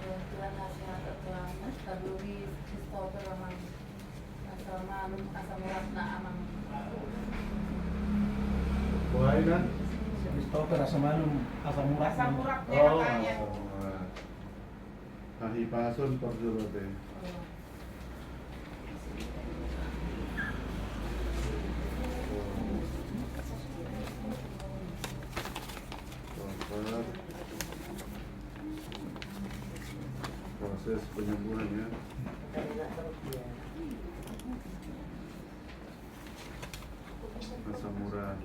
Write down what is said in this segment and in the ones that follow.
Tuhan nasihat Tuhan taburi stopper amang asal malum asal murat na amang Buhay na? Stopper asam murah. Asam urat Oh, kanya. nahipason por durote. Stopper. Proses penyembuhannya. Asam urat.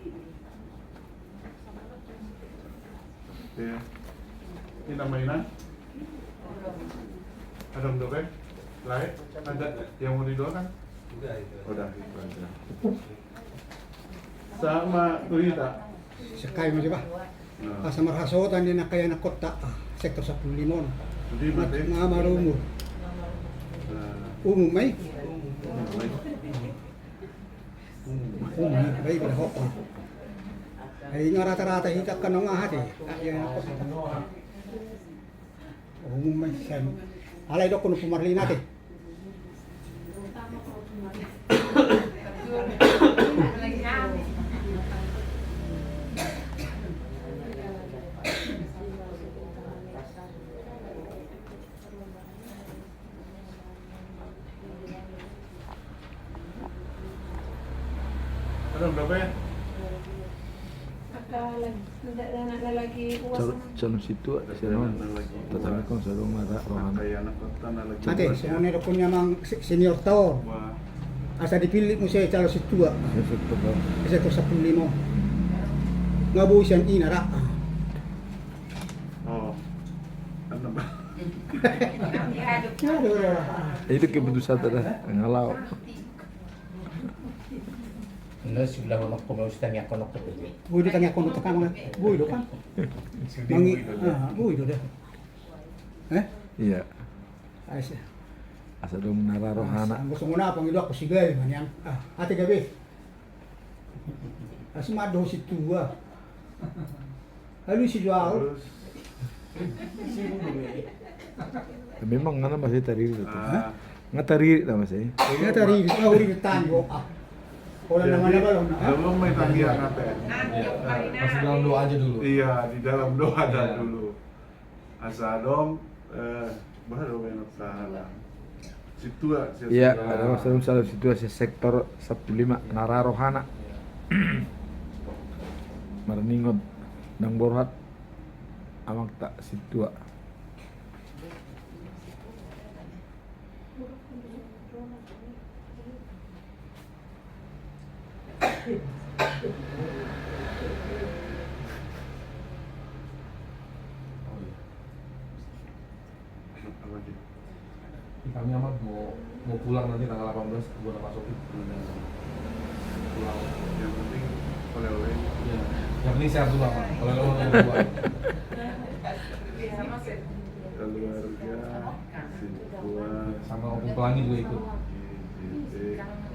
Oke. Ini namanya ada mendobek? Lain? Ada yang mau didoakan? Udah itu. Udah, itu aja. Sama Tuita. Sekali mo ba? Nah, Sa marhasotan din na kaya na kota sektor 15. jadi berarti. Mga marungo. Nah, Umumay. baik. Umumay. Bay ko ho. Ay nga rata-rata hita ka nga hati. Kaya na kota. Umumay sen. Alay do kuno pumarli natin. Lagi kami. Ada mendobek? Lagi uas Calon situ siraman tetapi kung sa rumah rohana Kayak anak kota na lagi. Ate, semuanya do punya mang senior tao. Wah, Asa dipilih mo siya calo situa. efek total Sektor 15. Nga buhay siyang inara. oh, ano ba? itu keputusan tada ngalau Ano sila ko nagpumustan niya ko nagpumustan. Buhay do tanya kono takang buhay do kan. Mangi buhay do deh. iya Ay siya. asa dong nara rohana Ang gusto mo na, pang ilo ako sigay, manyang. Ate gabi. Asumado si Tua. Halo si Joao. Terus, memang ngana masih tariri itu ah, ngatari ta masih Nga tari, uri ni tango. Wala naman na balon. belum may tanggihan natin. Masih dalam doa aja dulu. Iya, di dalam doa dan dulu. Asadong, baru enak salah. Situ iya ada masalah salah situasi sektor 15 nara rohana marningot nang borhat amak tak situa Kami amat mau pulang nanti tanggal 18 gua masukin. Pulang. Yang penting oleh-oleh. Iya. Yang penting sehat dulu apa? Kalau lo mau gua. Keluarga, Situa, Sama Opung Pelangi juga ikut. GJT, dan Opung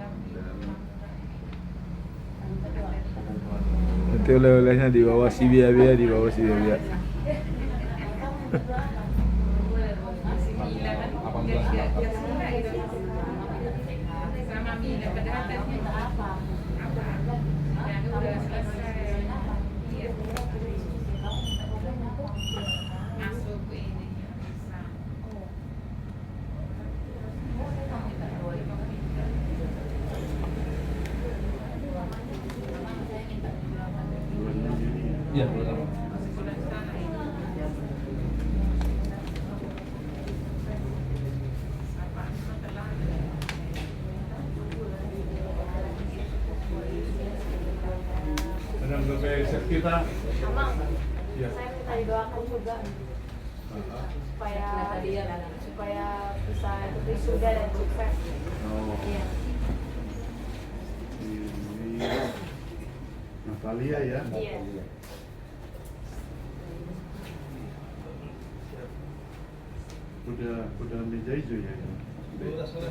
Pelangi. nanti oleh-olehnya di bawah si bia di bawah si bia 18 sama Mila padahal tadi apa? Yang udah selesai. Iya. Masuk ke ini. bulannya Juni. Iya, boleh. Dan lebih set kita. amang Ya. saya minta didoakan juga supaya bisa ikut wisuda dan sukses. Oh, Iya. ini Natalia ya. Iya. Udah meja hijau ya.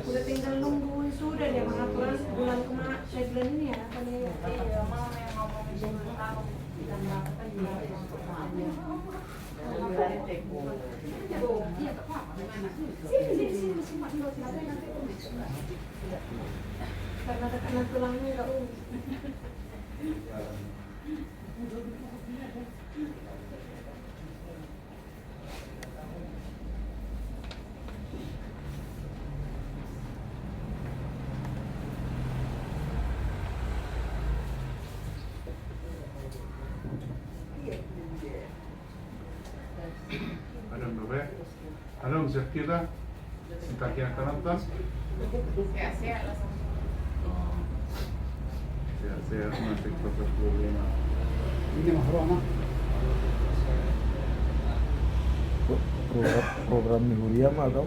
Udah tinggal nunggu wisuda dia pengaturan bulan kemarin bulan ini ya apa nih? Iya, mama yang ngomong 10 tahun dan berapa kan juga yang Karena tekanan tulangnya nggak Anong bebe? Anong sakit na? Si kaki ang karantas? Sehat-sehat lah sama. Oh. Sehat-sehat na sektor 45. Ini mah corona. Program di Huria mah kau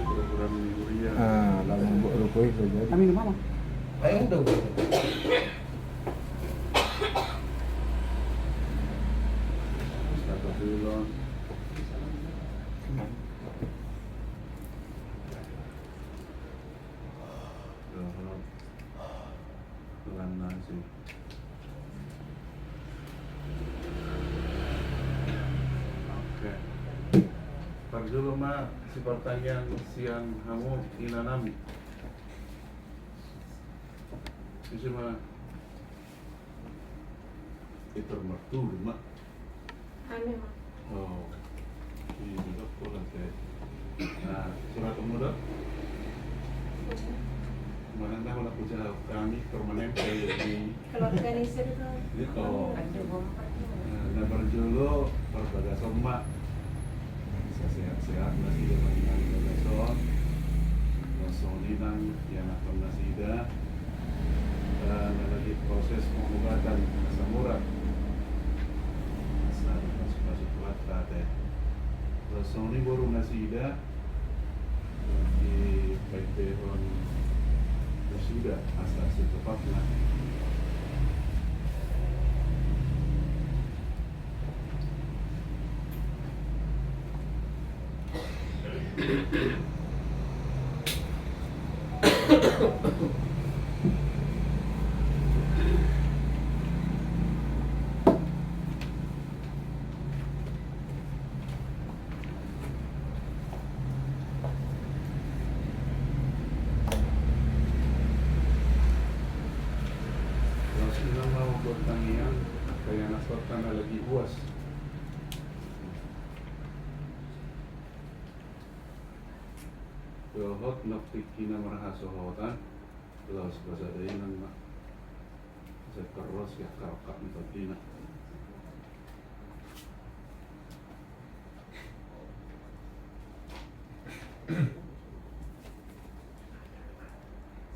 Program ni Uria. dalam rukui saja. Kami di mana? Ayo udah. Satu bulan. Tuhan nasi. Oke. Pagdulu mah si pertanyaan siang kamu inanami. Itu mah itu mertu mah. aneh mah. Oh, ini juga pulang teh. Nah, surat muda. Mana dah kalau punya kami permanen di Kalau organisir itu itu. Nah, berjulu berbagai somak. Sehat-sehat masih dengan bagason. Soninan yang akan nasida dan lagi proses pengobatan asam urat. Masuk kuat tadi. Sony baru nasida di Paipehon sudah asal secepatnya. Kalau sudah mau bertanian, kayak nasotan lagi buas. Yohot naptikina marahasohotan, laos bahasa Dayanan mak. Saya terus ya karakak nitotina.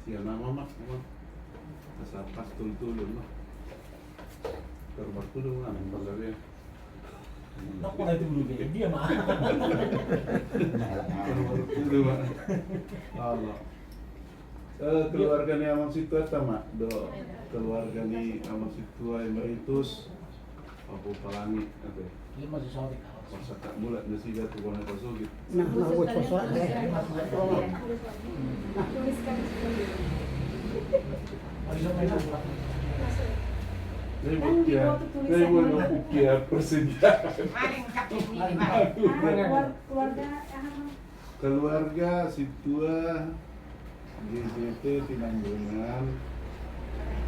Siya nama mak, asal pas tulun mak. Terbar tulun lah, paggabi. Ako na ito bulu dia mah. Terbar tulun mak. Allah. Keluarga ni Amang Situa sama, do keluarga ni Amang Situa Emeritus Abu Palangi, apa? Dia masih sorry. Masa tak mulat nasi dah tu kena pasal gitu. Nah, buat sesuatu deh. tuliskan seperti itu. Masih sampai nak. Ini bukti persediaan. Keluarga Situa GBT Tinambunan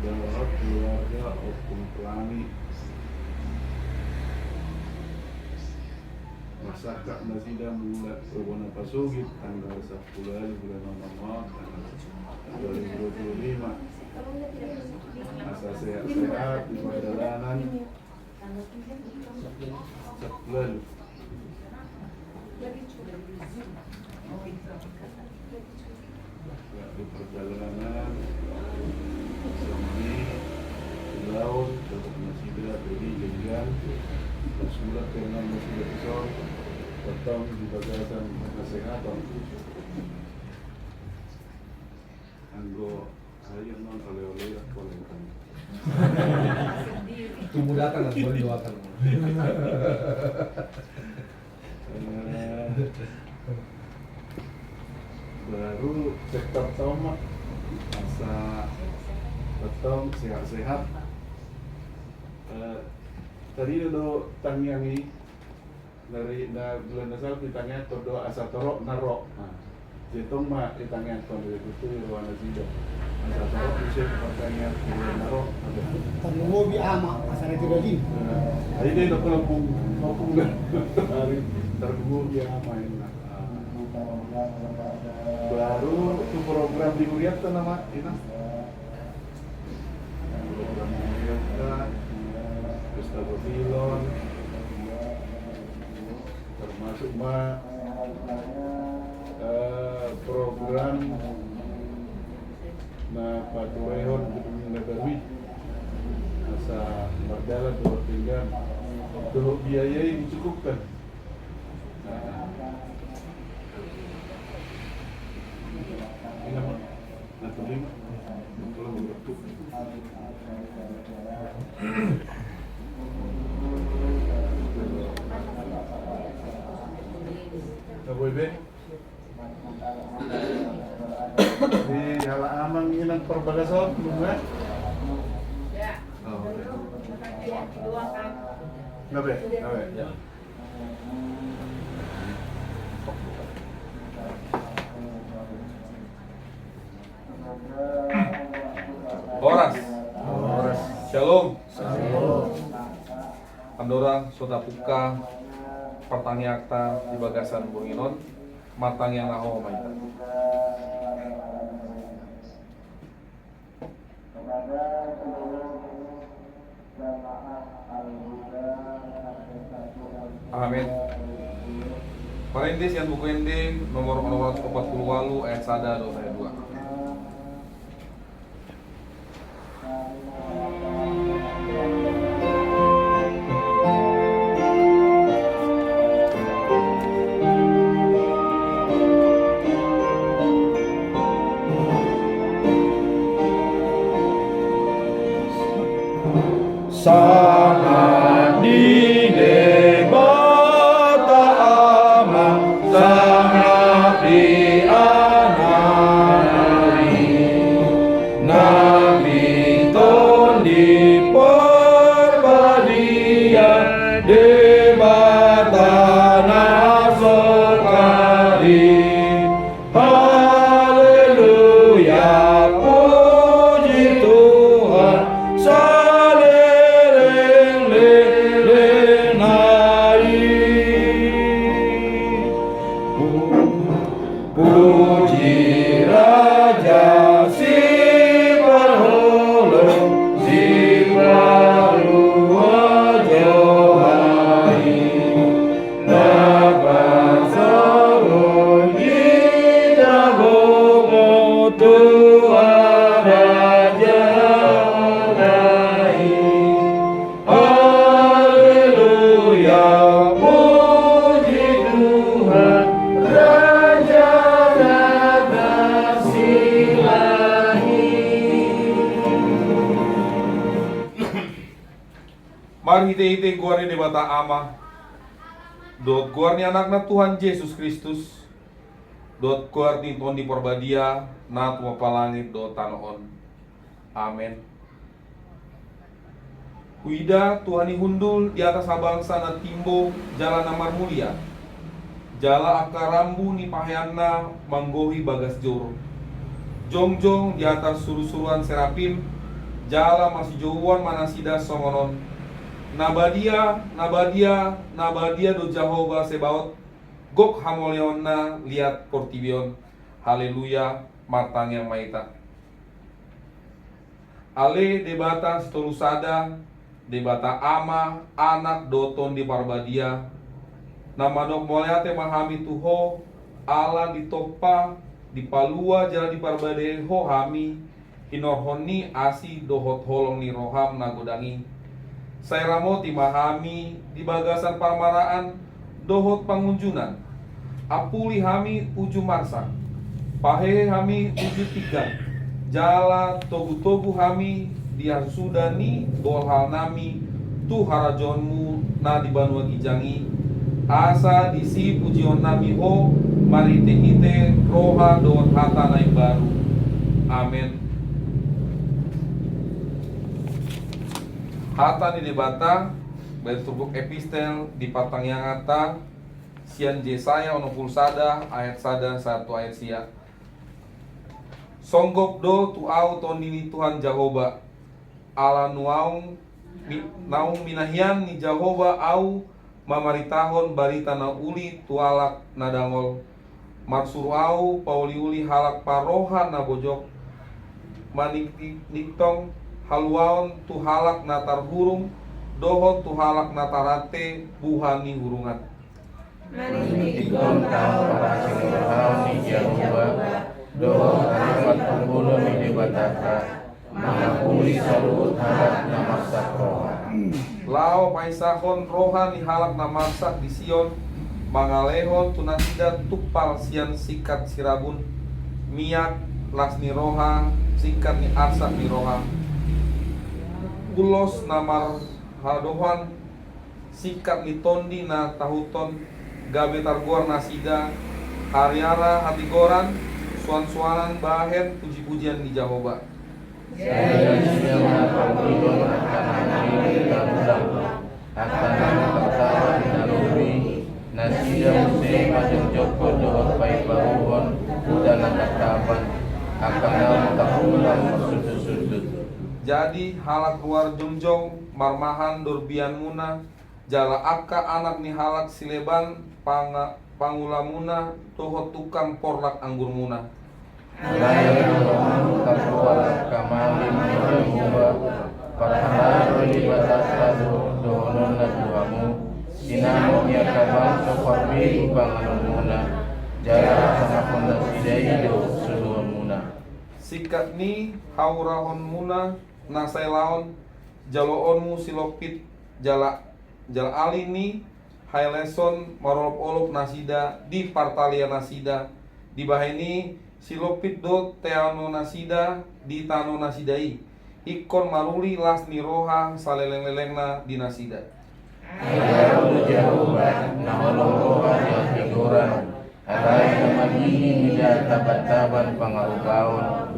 Dalam keluarga Opung Pelangi Masyarakat Nasida Mulat Perwana Pasugit tanggal 10 bulan Ramadan tanggal 2025 masa sehat-sehat di perjalanan sebulan di perjalanan Sami di laut dapat Nasida beri jenggan bersulat dengan Nasida Pisau datang di bagasan kesehatan anggo saya non oleh-oleh boleh kan. Tunggu datang nanti baru doakan. Baru sektor tomat masa betul sehat-sehat. Tadi dulu tangiangi dari bulan asal ditanya doa asatoro naro. Nah, jetong mah ditanya dari itu ruang sida. Asatoro bisa bertanya bulan naro. Tanungo bi ama asal itu lagi. Nah, ini nak kampung hari tergubung dia main. Baru itu program di Uriat nama ini. Program Uriat, Gustavo Filon, termasuk program na paturehon gedung Nagawi asa berjalan dua tinggal dulu biayai dicukupkan. Ini nama Natu 5 kalau bertuk. Boy be. Di hala amang inang perbagason bunga. Ya. Oh, oke. Dua kan. Ngabe? Ya. Horas. Horas. Shalom. Andorang Sota Puka pertanyakta di bagasan bunginon matang yang naho maita. Amin. Parindis yang buku ending nomor 40 ayat 1 dosa 2. Sangat didebata amat, sangat dianari. Nabi ton di perbadian, debata nasokari. Haleluya, puji Tuhan. Puji Raja si berholo, si baru wajohai. Dapat sorong kita bongo Tuhan Raja Rai. Haleluya, puji Tuhan Raja Mari hite guarni debata ama. Dot guarni anakna Tuhan Yesus Kristus. Dot guarni ton di perbadia na tumapalangit dot tanoon. Amen. Wida Tuhan ihundul di atas abangsa na timbo jalan amar mulia. Jala akarambu ni paheanna manggohi bagas joro. Jongjong di atas suru-suruan serapim. Jala masih jauhan manasida songonon. Nabadia do Jehovah Sebaot. Gok hamoleonna liat portibion. Haleluya, martang yang maita. Ale debata stolusada, debata ama, anak doton di parbadia. Nama dok moleate mahami tuho, ala ditopa, di palua jala di parbade ho hami, hinorhoni asi dohot holong ni roham nagodangi. Saya ramoti mahami di bagasan parmaraan dohot pangunjunan. Apuli hami uju marsa, pahe hami uju tiga. Jala togu-togu hami dia sudani gol hal nami tu harajonmu na di banua gijangi. Asa disi pujion nami ho marite ite roha dohot hata naik baru. Amin. Hata ni debata Baik tubuh epistel di patang yang ata sian Yesaya ono pulsada ayat sada 1 ayat sia. Songgop do tu au tondini Tuhan Jehovah ala nuaung naung minahian ni Jehovah au mamaritahon barita na uli tualak nadangol marsuru au pauli uli halak parohan na bojok manik niktong haluaon tu halak natar hurung doho tu halak natarate buhani hurungan. Ikon tau para sinurau ni Jehovah doho harapat pengguna ni batata mangapuli salut halak namasak roha. Lao paisahon roha ni halak namasak di Sion mangalehon tunasida tupal sian sikat sirabun miak las ni roha sikat ni asak ni roha ulos namar hadohan sikat ni tondi na tahuton gabe targuar nasida hariara hatigoran suan-suanan bahen puji-pujian di Jehovah. Saya siapa panggilan akan diri dalam akan perkara naluri nasida muse majung joko doa pai baruhon dalam kataban akan dalam tahulan sudut-sudut. Jadi halak luar jongjong marmahan dorbian muna jala akka anak ni halak sileban pangulamuna toho tukang porlak anggur muna. Layan rohan terkuat kamali Jehovah parahara di batas dohonon na tuamu sinamo ya kabang soparbi banganon muna jala sana pondasi do sudua muna. Sikat ni haurahon muna nasai laon jaloonmu silopit jala ali ni haileson marolop-olop nasida di partalia nasida di bahini silopit do teano nasida di tano nasidai ikon maruli las ni roha saleleng-lelengna di nasida. Ayah Jehovah naholong roha yang figuran alai namagini mida tabat-taban pangarugaon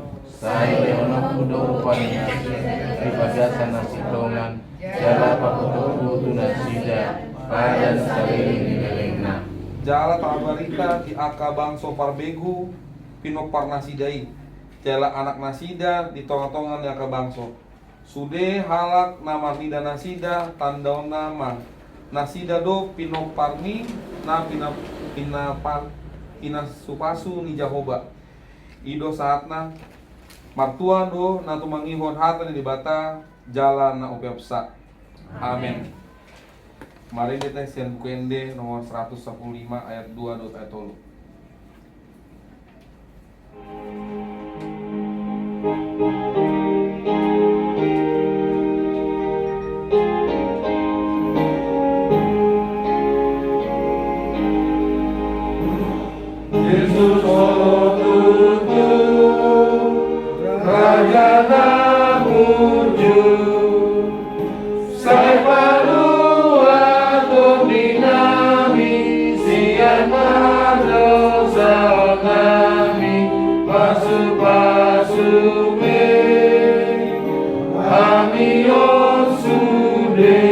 saya leono kudo upanasi ribadasan nasitongan jala pakutuku tunasida padan saliling nilelengna Jala tabarita di akabang sopar begu pinopar nasidai jala anak nasida di tonga-tongan di akabangso sude halak nama nida nasida tandau nama nasida do pinoparni na pina supasu ni Jehovah ido saatna martua do na tumangihon hatan di bata jalan na upiapsa. Amin. Mari kita sian buku ende nomor 115 ayat 2 dot ayat 3. Yesus tutu Raja namuju Sai palua dinami siapa dosa kami pasu me amio sude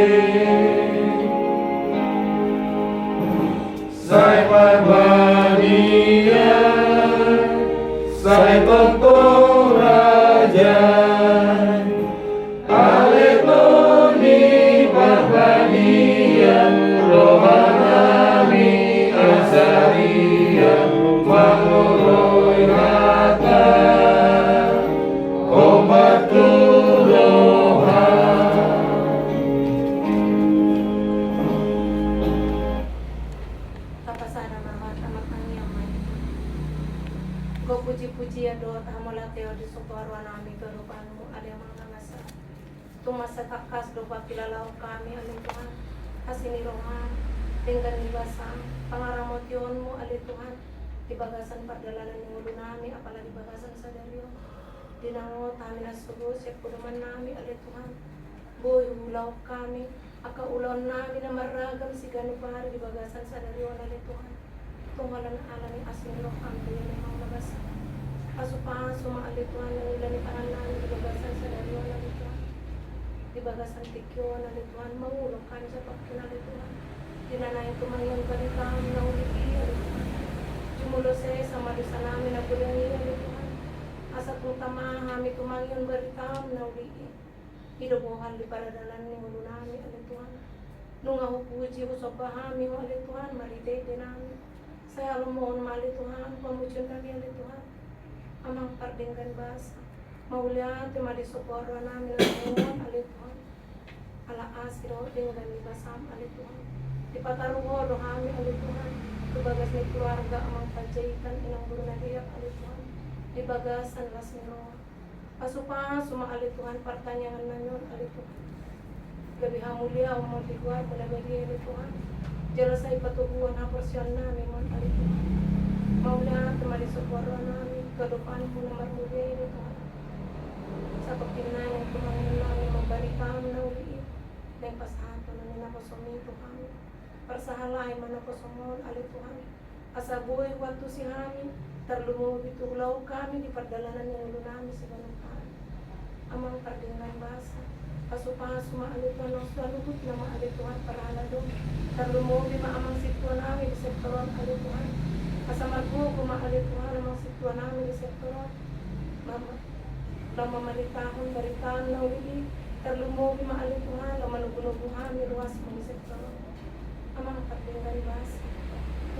sai barbadia sai tonto raja aletoni barbadia rohanami asaria mangoroi rata ombatu Tapasana nama anak yang main. Go puji-puji ya doa tahamola teo di soparuan kami kerupaanmu ada yang mangasa. Tumasa kakas doa pilalau kami alim Tuhan. Hasini rohan dengan ibasa pangaramotionmu alim Tuhan. Di bagasan pardalanan ngulu nami apalagi bagasan sadario. Dinango tamina subuh siap kuduman nami alim Tuhan. Boy ulau kami aka ulon nami na maragam si ganupari di bagasan sadario alim Tuhan. Tunggalan alami asin roh ambil yang mau nabasa. Pasu-pasu maalit Tuhan yang ilan ipanan namin di bagasan sadario alim Tuhan. Di bagasan tikyon ali Tuhan mangulong kami sa pagkinan ali Tuhan dinanayin tumangyong balitang na uligi ali Tuhan jumulo sa malusa namin na bulangi ali Tuhan asa kung tamahami tumangyon balitang na uligi hidubuhan di paradalan ni ulo namin ali Tuhan nung puji ko sa pahami mo ali Tuhan maritay din namin saya lumohon mali Tuhan pamucyon kami ali Tuhan amang pardinggan basa maulian temadi soporo namin ang ali Tuhan ala asiro dengan basam ali Tuhan di pataruho rohami ali Tuhan tubagas ni keluarga amang pajayitan inang guru nadiyak ali Tuhan di bagasan las niro pasupa suma ali Tuhan pertanyaan nanyon ali Tuhan lebih hamulia umur dikuat bagi ali Tuhan jelasai patubuan haporsian namin mon ali Tuhan maulian temadi soporo namin kedepan pun nomor mulia ali Tuhan sa pagtingnan ng tumangin namin magbalikan na uliit ng pasahan na ninapasumito kami para sa halay manapasumon ali Tuhan asaboy waktu si kami terlumog itulaw kami di perdalanan ng ulo namin sa ganungan amang pardingnan basa pasupaso maali Tuhan ang salubot na maali Tuhan para haladong terlumog di maamang sitwa namin di sektoron ali Tuhan asamargo kumaali Tuhan amang sitwa namin di sektoron lama malitahon baritaan na uli terlumogi maali Tuhan lama nubunubuhan ni ruas mga sektor amang pagdinggan bas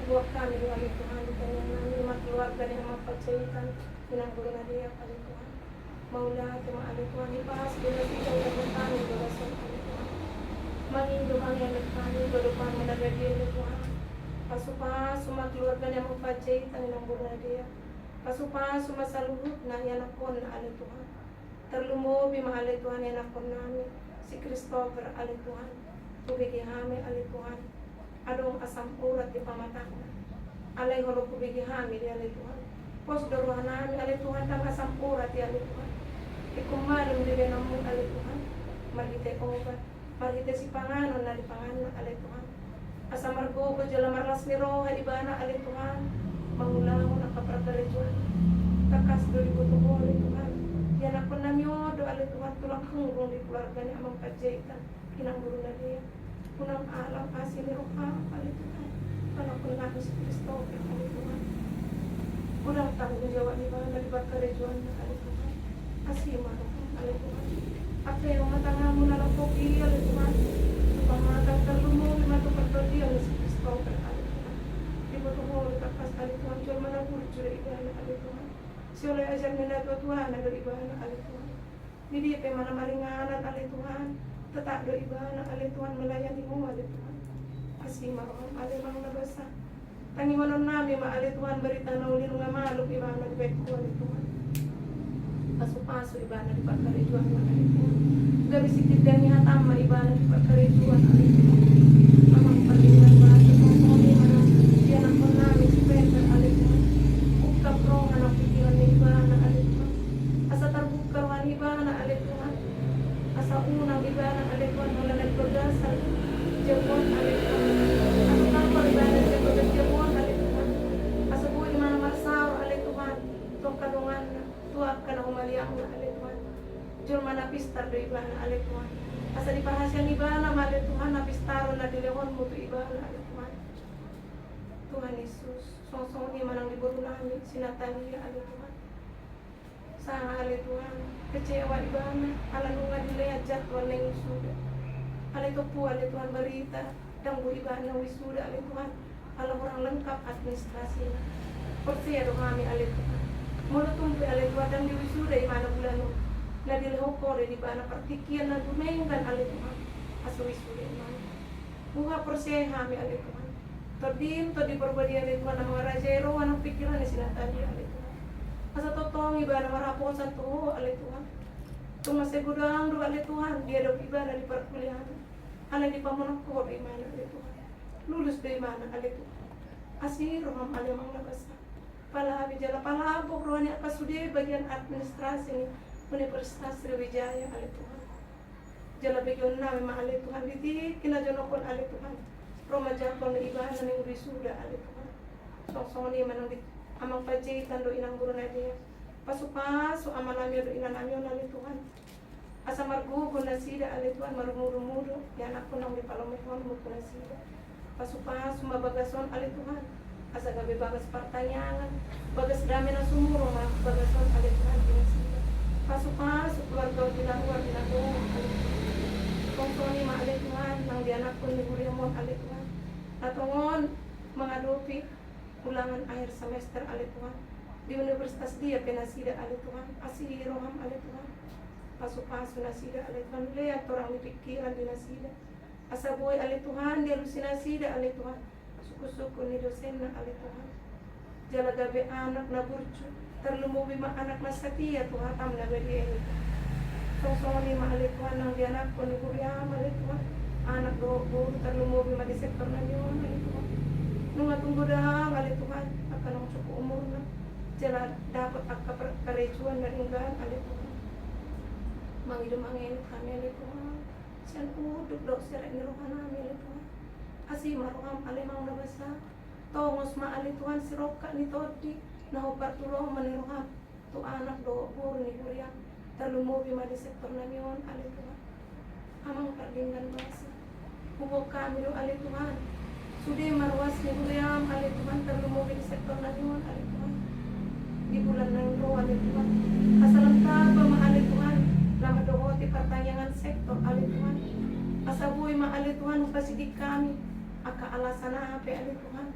buwag kami maali Tuhan di kanyang namin magluwarga ni amang pagsayitan pinangguro na diya ali Tuhan maula at maali Tuhan ibas binasitaw na kami bulasan ali Tuhan mangindo ang yalit kami balupan mo na gadi ali Tuhan pasupa sumakluwarga ni amang pagsayitan pinangguro na diya pasupa sumasaluhut na yanakon na ali Tuhan terlumobi maali Tuhan yanakon namin si Christopher ali Tuhan kubigihami ali Tuhan adong asam urat di pamatakna alay holo kubigihami di ali Tuhan pos doruhan namin ali Tuhan tang asam urat di ali Tuhan ikumalim di benamong ali Tuhan margite obat margite si panganon na di panganon ali Tuhan asam margogo jala marlas ni roha di bana ali Tuhan mangulangon ang kapragalijuan takas do ibutubo ali Tuhan yan ako namyodo ali Tuhan tulang hunggung di keluarga ni amang kajayitan kinang guru na diya punang alam asin ni roha ali Tuhan panakul namin si Christopher ali Tuhan unang tanggung jawab ni bana di bakarijuan na ali Tuhan asima roha ali Tuhan apa yung matanga mo na lang po ali Tuhan supamatang terlumong lima tukartodiya ni si Christopher ali Tuhan di butubo takas ali Tuhan jual mana burjur ibahan ali Tuhan si oleh ajar nina Tuhan ada ibahan ali Tuhan di pe mana maringanan ali Tuhan tetap do ibahan ali Tuhan melayani mo ali Tuhan asima roha ali mang nabasa tangi manon nami ma ali Tuhan berita na ulin nga maluk ibahan di peko ali Tuhan paso-paso ibahan di pagkarijuan na ali Tuhan gabi sikit dan hatama ibahan di pagkarijuan ali Tuhan amang palingan bahasa kongkoni mana diyan ang namin si Peter ali Tuhan ukap rong anak pikiran ni ibahan ali Tuhan asa terbuka ibahan ali Tuhan asa unang ibahan ali Tuhan wala nagpagdasal jabon ali Tuhan asa tapal ibahan jabon ali Tuhan asa buhay mana masaw ali Tuhan tong kadungan tuwag ka na umaliang na ali Tuhan jur mana pistar do ibahan ali Tuhan asa dipahasyan ibahan ali Tuhan napistaro na dilewon mo to ibahan ali Tuhan Tuhan Yesus song-song ni manang libur namin sinatali ali Tuhan sana ali Tuhan kecewa ibahan alanunga dilaya jadwal na wisuda ali to po ali Tuhan berita dan bu ibahan na wisuda ali Tuhan alam orang lengkap administrasi na percaya do kami ali Tuhan mula tumpi ali Tuhan dan di wisuda imana bulan na dilehokore di bana partikian na dumenggan ali Tuhan asu wisuda imana buha percaya kami ali Tuhan Todim, di perbadian itu mana mengarajero, mana pikiran di sini tadi ali Tuhan. Asa totong ibadah maraposan tuh ali Tuhan. Tuh masih gudang dua ali Tuhan, dia ada ibadah di perkuliahan. Ali di pamunakor di mana ali Tuhan. Lulus dari mana ali Tuhan. Asih roham ali manglabasa. Pala bijala pala abok rohani akasude bagian administrasi Universitas Sriwijaya ali Tuhan. Jala bagian na memang ali Tuhan di kinajonokon ali Tuhan. Roma jakon ibahan na ng wisuda ali Tuhan. Song-song ni manang amang pajitan do inang guru na diya. Paso-paso amanamyo do inanamyo ali Tuhan. Asa margugo na sida ali Tuhan marumuro-muro ya anak ko nang dipalomehon mo na sida. Pasupas mabagason ali Tuhan. Asa gabi bagas pertanyaan, bagas dami na sumuro bagason ali Tuhan na sida. Pasupas keluarga di luar ali Tuhan. Konsoni ma ali Tuhan nang di anak ko ni Huriamon ali Tuhan. Natongon mengadopi ulangan akhir semester ali Tuhan. Di universitas dia penasida ali Tuhan. Asih roham ali Tuhan. Pasu-pasu nasida ali Tuhan. Lihat orang di pikiran di nasida. Asa boy ali Tuhan. Dia lusinasida ali Tuhan. Suku-suku ni dosen na ali Tuhan. Jala gabe anak na burcu. Terlumubi ma anak na satia Tuhan. Tam na beri ini. Song-song ni ma ali Tuhan. Nang di anak ko ni Kuriam ali Tuhan. Anak dobo. Terlumubi ma di sektor na yun ali Tuhan. Nung tunggu dahang ali Tuhan. Akan ang cukup umur na. Jala dapat akka karejuan na ringgan ali Tuhan. Mangidum angin kami ali Tuhan. Sian uduk dok serek ni rohana kami ali Tuhan. Asih maroham ali mang nabasa. Tongos ma ali Tuhan siroka ni todi. Nahobar tuloh maniroham. Tu anak do bur ni Huriam. Terlumubi ma di sektor namion ali Tuhan. Amang perdinggan basa. Hubok kami do ali Tuhan. Sudi marwas ni Huriam ali Tuhan. Terlumubi di sektor namion ali Tuhan. Di bulan nang roh ali Tuhan. Asalam taba ma ali Tuhan. Lama dohoti pertanyaan sektor ali Tuhan. Asabuy ma ali Tuhan upasidik kami. Aka alasan apa ali Tuhan.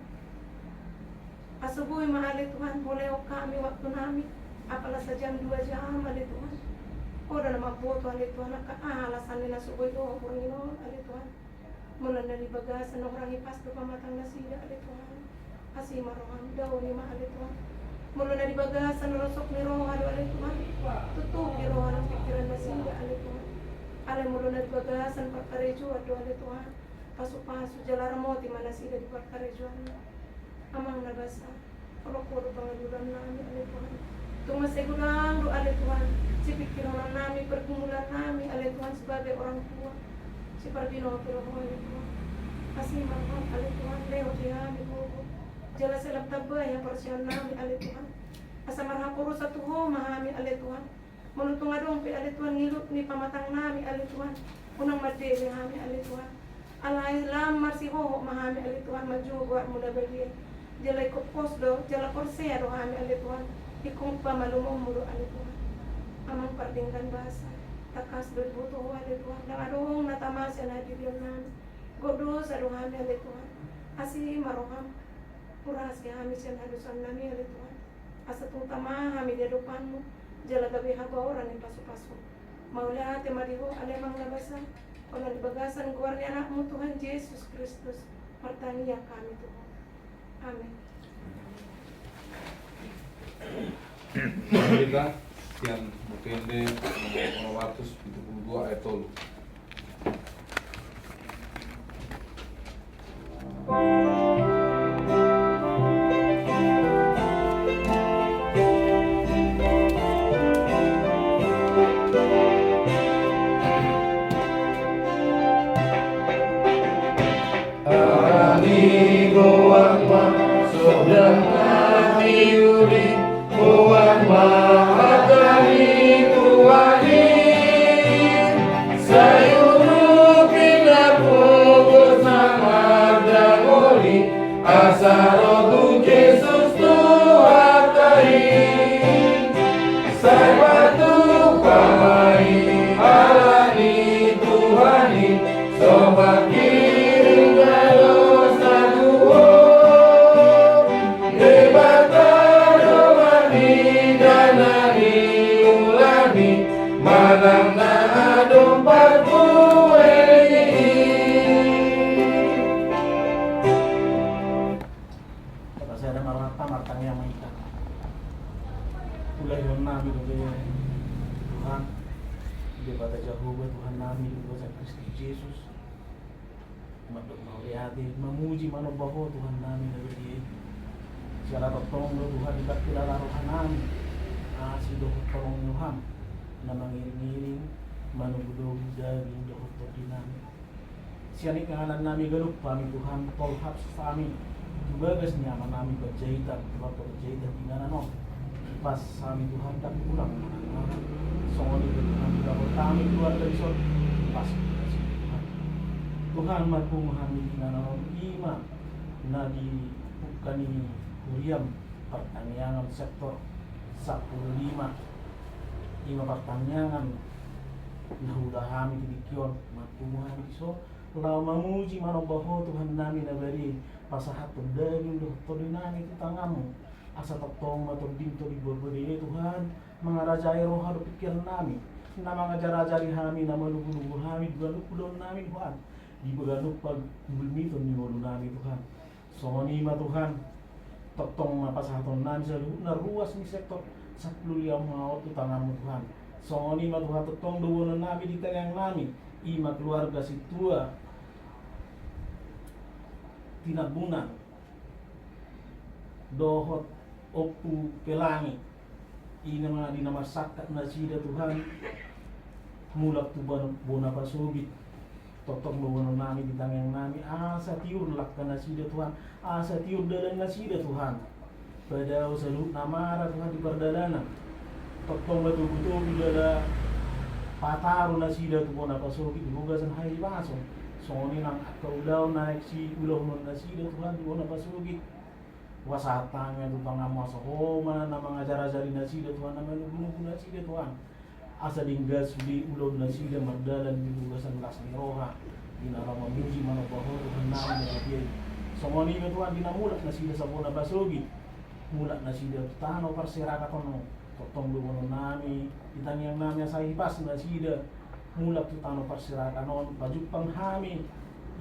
Asabuy ma ali Tuhan. Boleh kami waktu nami. Apalah sejam 2 jam ali Tuhan. O dalam mapoto ali Tuhan. Aka alasan nila subuy doh kurang ino ali Tuhan. Mula dari bagasan orang ipas do pamatang nasida ali Tuhan. Asih maroham daw ni ma ali Tuhan. Mula dari bagasan rosok ni roh ado ali Tuhan. Tutup di roh ng pikiran na sila ali Tuhan. Alay mula dari bagasan perkarejo ado ali Tuhan. Pasu-pasu jalar mo di mana sila di perkarejoan. Amang nabasa. Puro-puro pangaluran namin ali Tuhan. Tumasigulang do ali Tuhan. Si pikiran namin, pergumulan namin ali Tuhan sebagai orang tua. Si Pardino pero ali Tuhan. Asih marham ali Tuhan. Leo dihami buko. Jala selam tabay yang persian namin ali Tuhan. Asa marhapuro sa tuho mahami ali Tuhan. Menuntung adong pi ali Tuhan ngilut ni pamatang nami ali Tuhan. Unang madeli hami ali Tuhan. Alay lamar si hoho mahami ali Tuhan majugo mula bagi. Jala ikut posdo, jala porsero hami ali Tuhan. Ikong pamalumong mulu ali Tuhan. Amang pardinggan bahasa. Takas do butuh ali Tuhan. Nang adong natamasya na dibiyon namin. Godos adong hami ali Tuhan. Asih maroham. Puras ya kami sian hadusan nami ali Tuhan. Asa tutama kami di depanmu. Jala gabi haba orang yang pasu-pasu. Maulah temadiho alemang nabasa. Kalau di bagasan keluarnya anakmu Tuhan Yesus Kristus. Pertanian kami Tuhan. Amin. Kita sekian mukende nomor 172 ayat 3. Asarotu Jesus Tuhan tahi, sai batu pamai, alani Tuhani, sobat kiring galo saduo, debata domani danani ulani, manang na dompat martang yang maita. Ulay yon nami do Tuhan. Di pada Jehovah Tuhan nami do sa Kristo Jesus. Madok maulihati memuji manobaho Tuhan nami do di. Siala tolong do Tuhan ibat kilala rohan nami. Si do tolong Tuhan na mangiring-iring manubudog dari do di nami. Siani kangalan nami galup pami Tuhan tolhap sa amin. Bagas niya manami berjahitan, waktu berjahitan tinggalan no. pas kami Tuhan tak pulang mana-mana. Songoni Tuhan tidak kami keluar dari sorga pas Tuhan. Tuhan mampu memahami nanaon iman nadi bukan ini kuriam pertanyaan sektor 15 ima pertanyaan nahudah kami dikion mampu memahami so lau memuji manobaho Tuhan nami nabari pasahat tundagin doh todinami itu tangamu asa totong matoding to di berbeda Tuhan mengarajai roh hadu pikiran nami nama ngajar-ajari kami nama lugu-lugu kami duga-lugu nami Tuhan di beganup pag bulmito ni wolu nami Tuhan songoni ma Tuhan totong mapasahaton nami sa na ruas ni sektor 15 maot tu tangamu Tuhan songoni ma Tuhan totong duwono nami di tengah nami ima keluarga si tua tinabunan dohot opu pelangi ina mga dinamasakat na sida Tuhan mulak tu bona pasubit totong bawa nami di tangan nami asa tiur lakkan na sida Tuhan asa tiur dalan na sida Tuhan pada salut namara Tuhan di perdalanan totong betul-betul bila pataru na sida tu bona pasubit bugasan hari baso soni nang akau naik si ulah na sida Tuhan di bona pasubit wasatangnya tu tangga masa mana nama ngajar-ajari nasida Tuhan nama nubu nasida Tuhan asa dinggas di ulun nasida mardalan di lugasan las ni roha di narama muji mana bahwa Tuhan nama dia somoni me Tuhan dinamulak nasida sabona basogi mulak nasida tano perseraka kono totong duwono nami ditanyang nami sa hipas nasida mulak tu tano perseraka non pajupang hami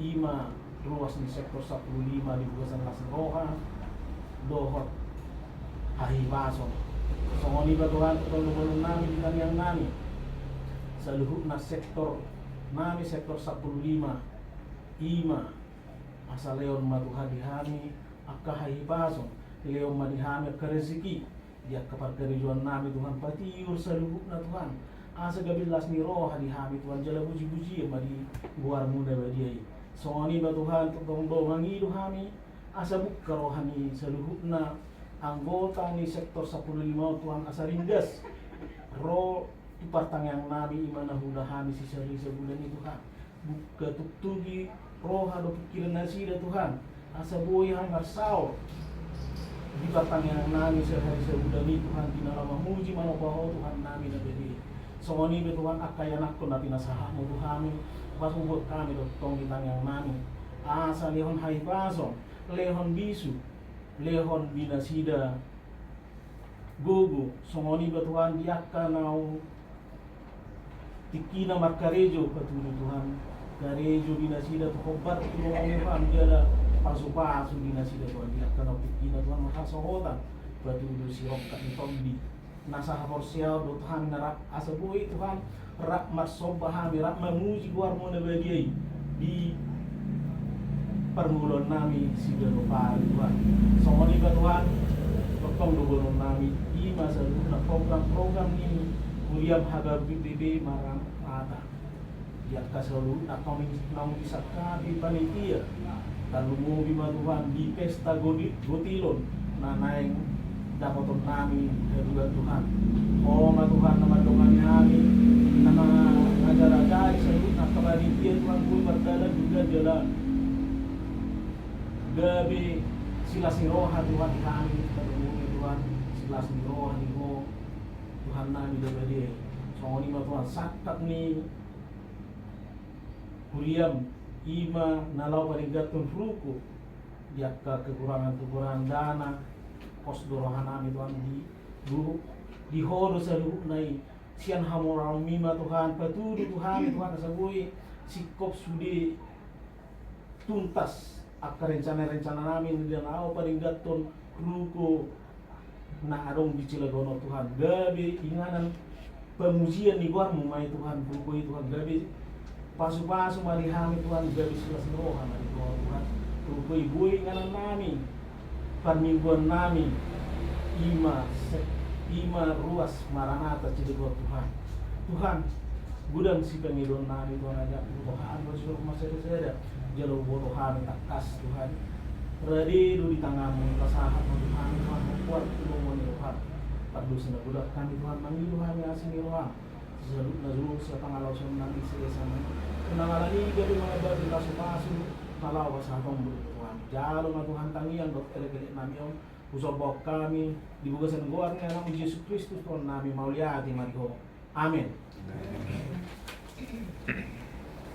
ima ruas ni sektor 15 di lugasan las ni roha dohot hahibaso songoni ba Tuhan tutulungan nami di kanyang nami sa luhut na sektor nami sektor 15 ima asa leon matuha dihami akka hahibaso leon madihami akka rezeki dia kaparkarijuan nami Tuhan patiur sa luhut na Tuhan asa gabilas ni roh dihami Tuhan jala buji-buji madi buar muda badiai songoni ba Tuhan tutulungan ngidu hami asa buka rohani seluruhna anggota ni sektor 15 Tuhan asa ringgas roh di pertanyaan nabi imana hudahami si seri sebulan itu Tuhan buka tuktugi roh ada pikiran nasida Tuhan asa boy hangar sao di pertanyaan nabi sehari sebulan itu Tuhan di nama muji mana bahwa Tuhan nabi nabi songoni be Tuhan akayanak ko nabi nasahamu Tuhan pas membuat kami dotong di tangan nabi asa lehon hai pasong lehon bisu, lehon binasida, gogo, songoni batuhan diakka nau tikina markarejo patuju Tuhan, karejo binasida tu hobat tu orang jala pasu-pasu binasida Tuhan diakka nau tikina Tuhan makasohotan patuju sirok kat tombi nasa haporsial do Tuhan narak asabui Tuhan rak marsobahami rak memuji luar mona bagiai di permulon nami sida lupa Tuhan songoni ba Tuhan totong dubonon nami di masa na program ini kuliah habab BPB marang ata ya kasalu na kami namu bisa kabi panitia lalu mo bima Tuhan di pesta gotilon na naing dapoton nami kedua Tuhan oh ma Tuhan nama dongan nami nama ngajar-ajar salut na panitia Tuhan ku berdalan juga jalan gabi silas ni roha Tuhan kami terhubungi Tuhan silas ni roha ni mo Tuhan nami dabadi songoni ma Tuhan sakat ni kuriam ima nalau panigatun ruku diakka kekurangan dana kos dorohan nami Tuhan di hodo sa luhut nai sian hamorang mima Tuhan patudu Tuhan Tuhan asabui sikop sudi tuntas akka rencana-rencana namin dan au paling gaton ruko na adong di Cilegono Tuhan gabi inganan pemujian ni guar mai Tuhan ruko Tuhan gabi pasu-pasu malihami Tuhan gabi silas rohan dari Tuhan ruko ibu inganan nami permingguan nami ima ruas maranata Cilegono Tuhan gudang si pengidon nami Tuhan aja Tuhan bersyukur masa ada jalur botohan takas Tuhan ready du di tanganmu kasahat Tuhan Tuhan kuat tulungan Tuhan Padus na budak kami Tuhan mangilu kami asing iroha. Salut na zulung sa pangalaw sa nang isama. Kunangalani gabi mga babi kasu nalaw sa atong Tuhan. Jalo na Tuhan tangian dok ele-ele nami om. Usabok kami dibugasan ng goar nga ng Yesus Kristus Tuhan nami mauliati mariho. Amen.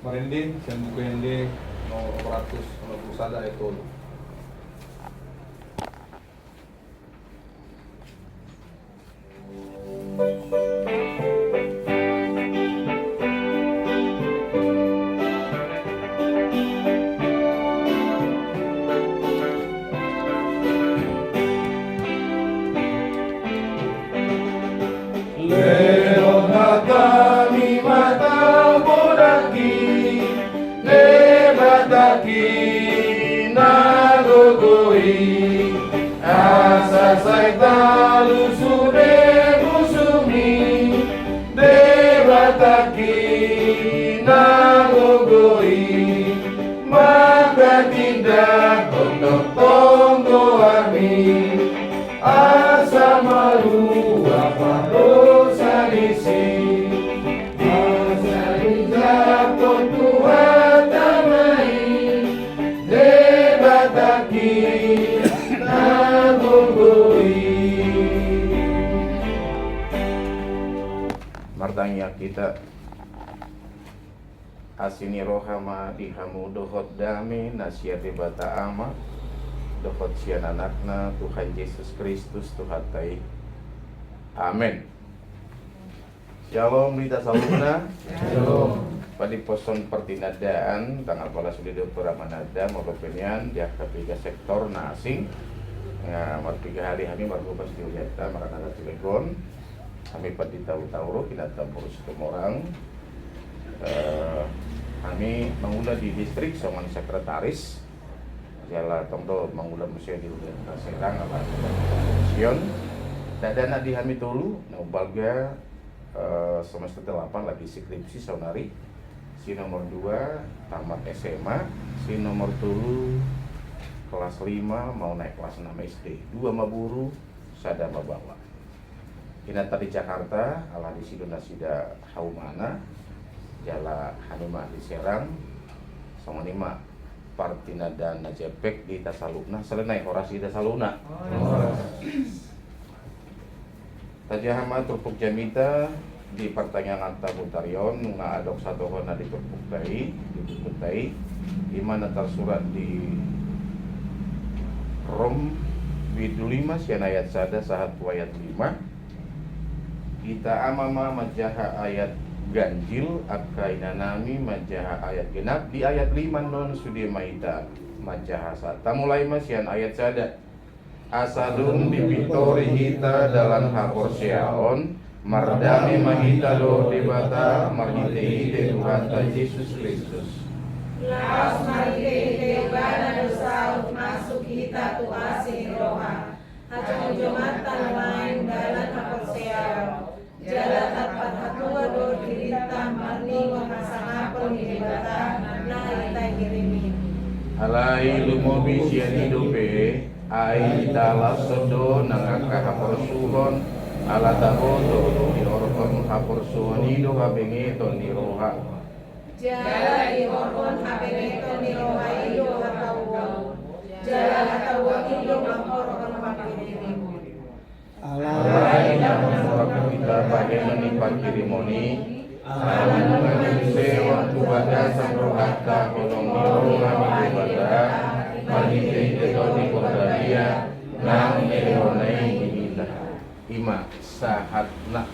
Marindi, siang buku hindi no operatus no pusada itu. Leonatami matang bodaki, nebataki nagogoi, asa saitalu sude musumi, debataki nagogoi, maka tidak untuk tonggo ami, asa malu apa dosa disi, asa dijatuh Tuhan tamai, debataki nagogoi. Martanya kita asini rohama dihamu dohot dami nasihat bata ama dohot sian anakna Tuhan Yesus Kristus Tuhan tai. Amin. Shalom Lita Saluna. Shalom. Pada poson pertinadaan tanggal pala sudah Dr. Ramanada meropenian dia ketiga sektor nasing. Nah, martiga hari kami baru pas diujata maranada Cilegon. Kami pada tahu-tahu kita tampur setemu orang. Kami mengula di distrik sama sekretaris. Jala tongdo mengula musia di Serang apa Sion. Dadana di kami dulu, balga semester 8 lagi skripsi saunari. Si nomor 2 tamat SMA, si nomor 3 kelas 5 mau naik kelas 6 SD. 2 maburu, sada mabawa. Ina tadi Jakarta, ala di Sidona Sida Haumana, jala Hanima di Serang, sama nima Partina dan Najepek di Tasaluna, selenai orasi Tasaluna. Tajahama Turpuk Jamita di pertanyaan Tabutarion nga adok satu hona di Turpuk Tai, di mana tersurat di Rom Bidu 5 sian ayat sada sahat ayat 5. Kita amama majaha ayat ganjil akaina nami majaha ayat genap di ayat 5 non sudi maita majaha sata mulai masian ayat sada asadun dipitori hita dalam hapor siaon mardami mahita do debata marhite Tuhan Yesus Kristus Las marite bana dosa masuk kita tu asing roha hajung jumatan main dalam aporseao jala tapat hatua do dirita marni mengasangapon dibata na ita kirimi alai lumobi sian hidupe ai dala sodo nangaka haporsuhon ala taboto di orkon haporsuhon hidup habenge ton di roha jala di orkon habenge ton di roha hidup hatawon jala hatawon hidup orkon habenge alai dalam kita bagai menipan kirimoni alam sewa tubada samrohata kolong nirunga midubada manite tetoni kordalia nang eleonai dimindah ima sahatna.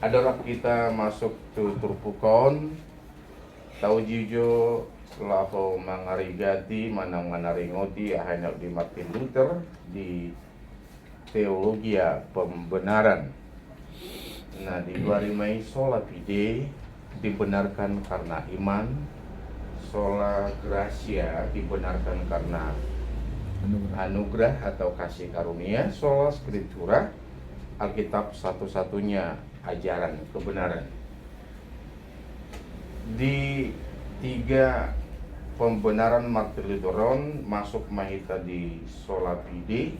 Adalah kita masuk ke Turpukon tahu jijo selalu mangarigati manang manaringoti ahanya di Martin Luther di teologia pembenaran. Nah di Barimai sola fide dibenarkan karena iman, sola gracia dibenarkan karena anugerah atau kasih karunia, sola scriptura Alkitab satu-satunya ajaran kebenaran. Di 3 pembenaran Martyrologion masuk mahita di sola fide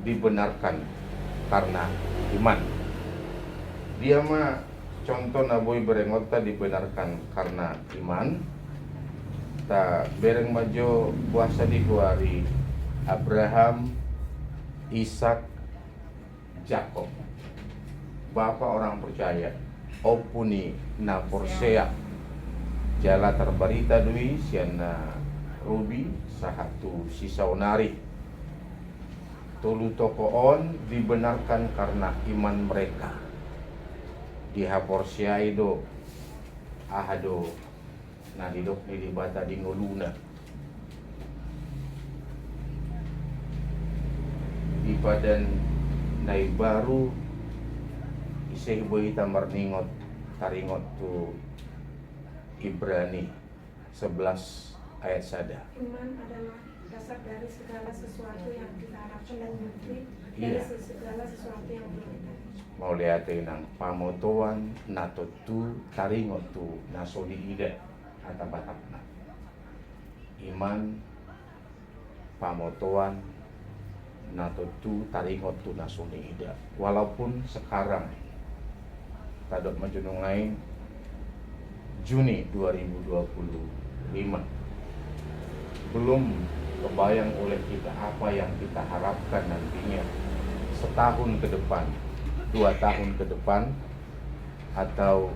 dibenarkan karena iman. Dia mah contoh naboi berengota dibenarkan karena iman. Ta bereng majo puasa di hari Abraham, Ishak, Jakob. Bapak orang percaya. Opuni na porsea. Jala terbarita dui siana Ruby sahatu sisaunari. Tolu tokoon dibenarkan karena iman mereka. Dihaporsiai do ahado nadidok ni dibata di ngoluna. Di badan nai baru isih boita marningot taringot tu Ibrani 11 ayat sada. Iman adalah dasar dari segala sesuatu yang kita harapkan dan bukti Iya. dari segala sesuatu yang belum kita lihat. Mau lihat ng pamotoan nato tu taringot tu nasoli ida atau batapna. Iman pamotoan nato tu taringot tu nasoli ida. Walaupun sekarang tadok majunungai Juni 2025 belum kebayang oleh kita apa yang kita harapkan nantinya setahun ke depan, 2 tahun ke depan, atau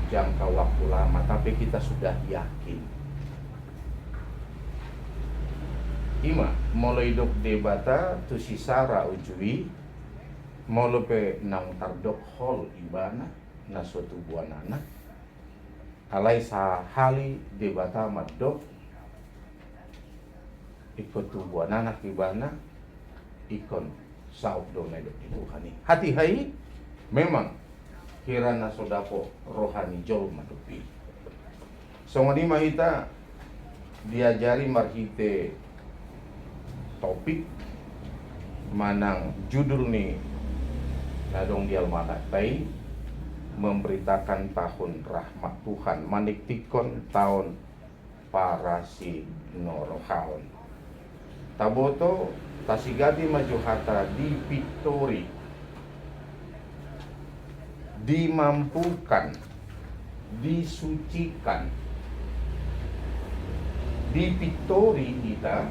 jangka waktu lama, tapi kita sudah yakin. Ima mulai dok debata tu sisara ujui molo pe nang tardok hol ibana na suatu buanana alai sa hali debata madok ikut tu buanana ibana ikon sauk do medok Tuhani hati hai memang kirana sodako rohani jol madupi songani mahita diajari marhite topik manang judul nih nadong di almanatai memberitakan tahun rahmat Tuhan maniktikon tahun parasi norohaon taboto tasigati majuhata di Victory dimampukan disucikan di Victory kita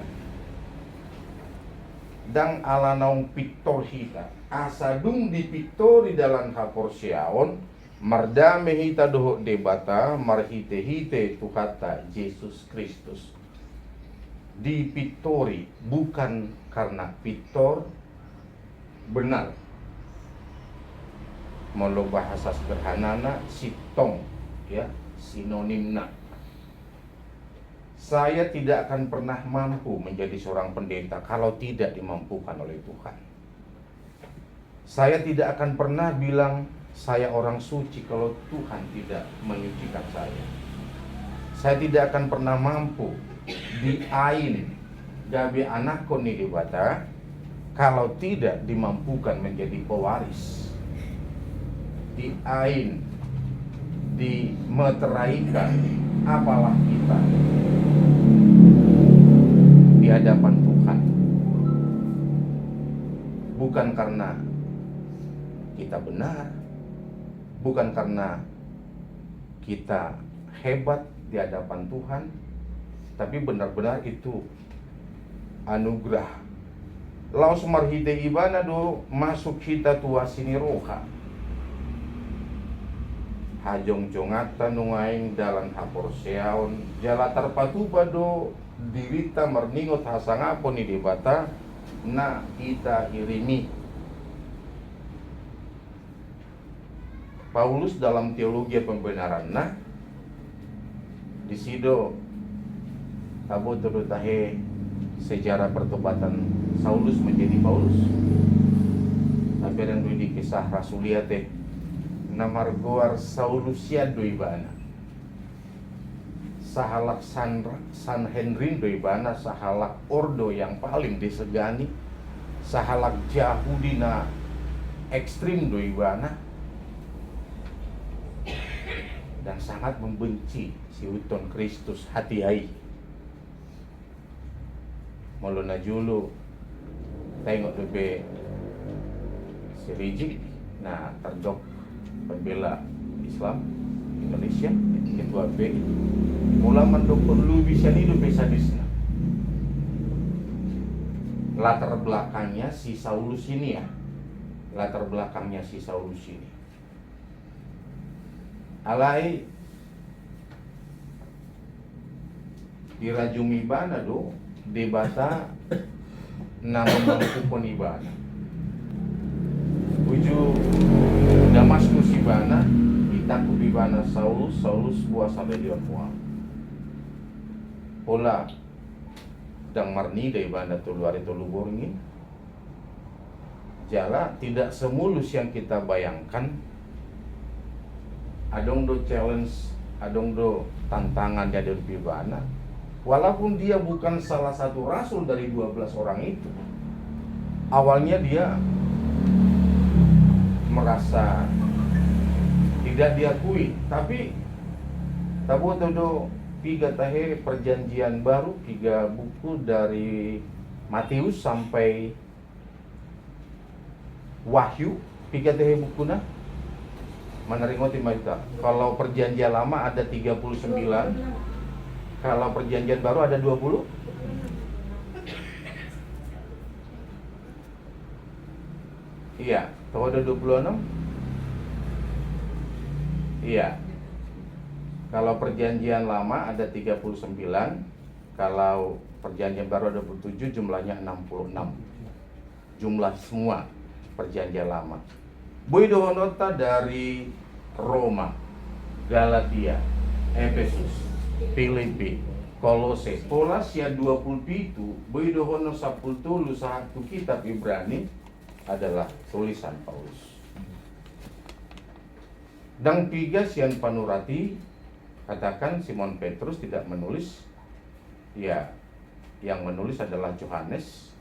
dang alanaung Victor hita asadung di Victory dalam haporsiaon mardame hita doho debata marhite hite tu kata Yesus Kristus di Victory bukan karena Victor benar molo bahasa sederhanana sitong ya sinonimna. Saya tidak akan pernah mampu menjadi seorang pendeta kalau tidak dimampukan oleh Tuhan. Saya tidak akan pernah bilang saya orang suci kalau Tuhan tidak menyucikan saya. Saya tidak akan pernah mampu diain gabe anakku nih dibata kalau tidak dimampukan menjadi pewaris. Diain, dimeteraikan, apalah kita di hadapan Tuhan bukan karena kita benar, bukan karena kita hebat di hadapan Tuhan, tapi benar-benar itu anugerah. Laos marhite ibana do masuk kita tua sini roha hajong jongata nungaing dalam haporseaon jala tarpatuba do dirita merningot hasangapo ni debata na kita irimi. Paulus dalam teologi pembenaran nah di sido tabo turut tahe sejarah pertobatan Saulus menjadi Paulus. Tapi yang di kisah Rasulia teh namargoar Saulusia doibana sahalak Sanhedrin doibana sahalak ordo yang paling disegani sahalak Yahudina ekstrim doibana dan sangat membenci si uton Kristus hati ai molona julu tengok lebe Sirijik, nah terdok pembela Islam Indonesia, ketua B, mula mendukung lu bisa hidup sadisna. Latar belakangnya si Saulus ini ya, latar belakangnya si Saulus ini. Alai dirajumi bana do debata nama mangku penibana uju Damaskus ibana itaku ibana Saulus buah sabelion mual pola dang marni dari bana tuluari tuluborngin jala tidak semulus yang kita bayangkan. Adong do challenge, adong do tantangan dari bibana. Walaupun dia bukan salah satu rasul dari 12 orang itu, awalnya dia merasa tidak diakui, tapi tabu todo 3 tahe perjanjian baru, 3 buku dari Matius sampai Wahyu, 3 tahe bukuna menerima timah. Kalau perjanjian lama ada 39, kalau perjanjian baru ada 20. Iya, tahu ada 26? Iya. Kalau perjanjian lama ada 39, kalau perjanjian baru ada 27, jumlahnya 66. Jumlah semua perjanjian lama. Boydonota dari Roma, Galatia, Efesus, Filipi, Kolose, Kolosia 27, Boydohono 10 satu kitab Ibrani adalah tulisan Paulus. Dan 3 sian panurati katakan Simon Petrus tidak menulis, ya yang menulis adalah Yohanes,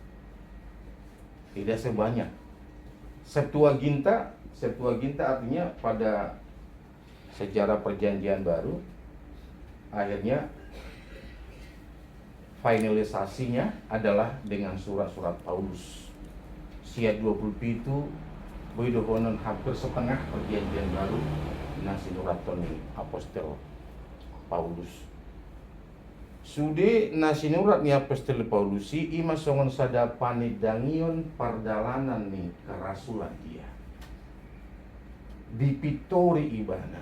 tidak sebanyak. Septuaginta artinya pada sejarah perjanjian baru akhirnya finalisasinya adalah dengan surat-surat Paulus. Sia 20 itu boidohonon hampir setengah perjanjian baru nasi nuraton apostol Paulus. Sude nasi nurat ni apostol Paulusi ima songon sada panidangion pardalanan ni kerasulan dia. Di Pitori ibana.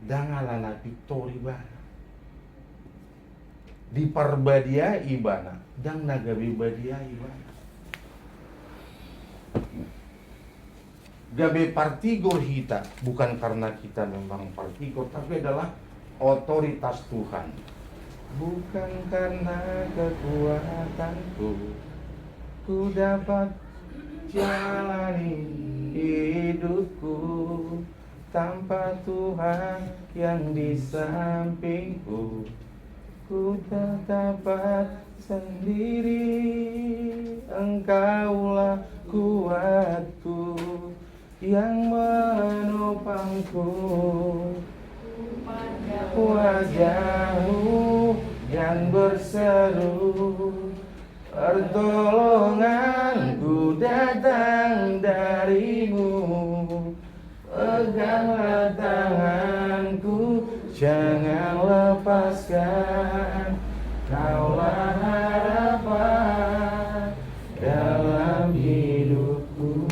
Dangalana Pitori ibana. Di Parbadia ibana, dang nagabi badia ibana. Gabe partigor hita, bukan karena kita memang partigor, tapi adalah otoritas Tuhan. Bukan karena kekuatanku, ku dapat jalani hidupku tanpa Tuhan yang di sampingku. Ku tak dapat sendiri, Engkaulah kuatku yang menopangku. Wajah-Mu yang berseru, pertolonganku datang dari-Mu. Peganglah tanganku, jangan lepaskan. Kaulah harapan dalam hidupku.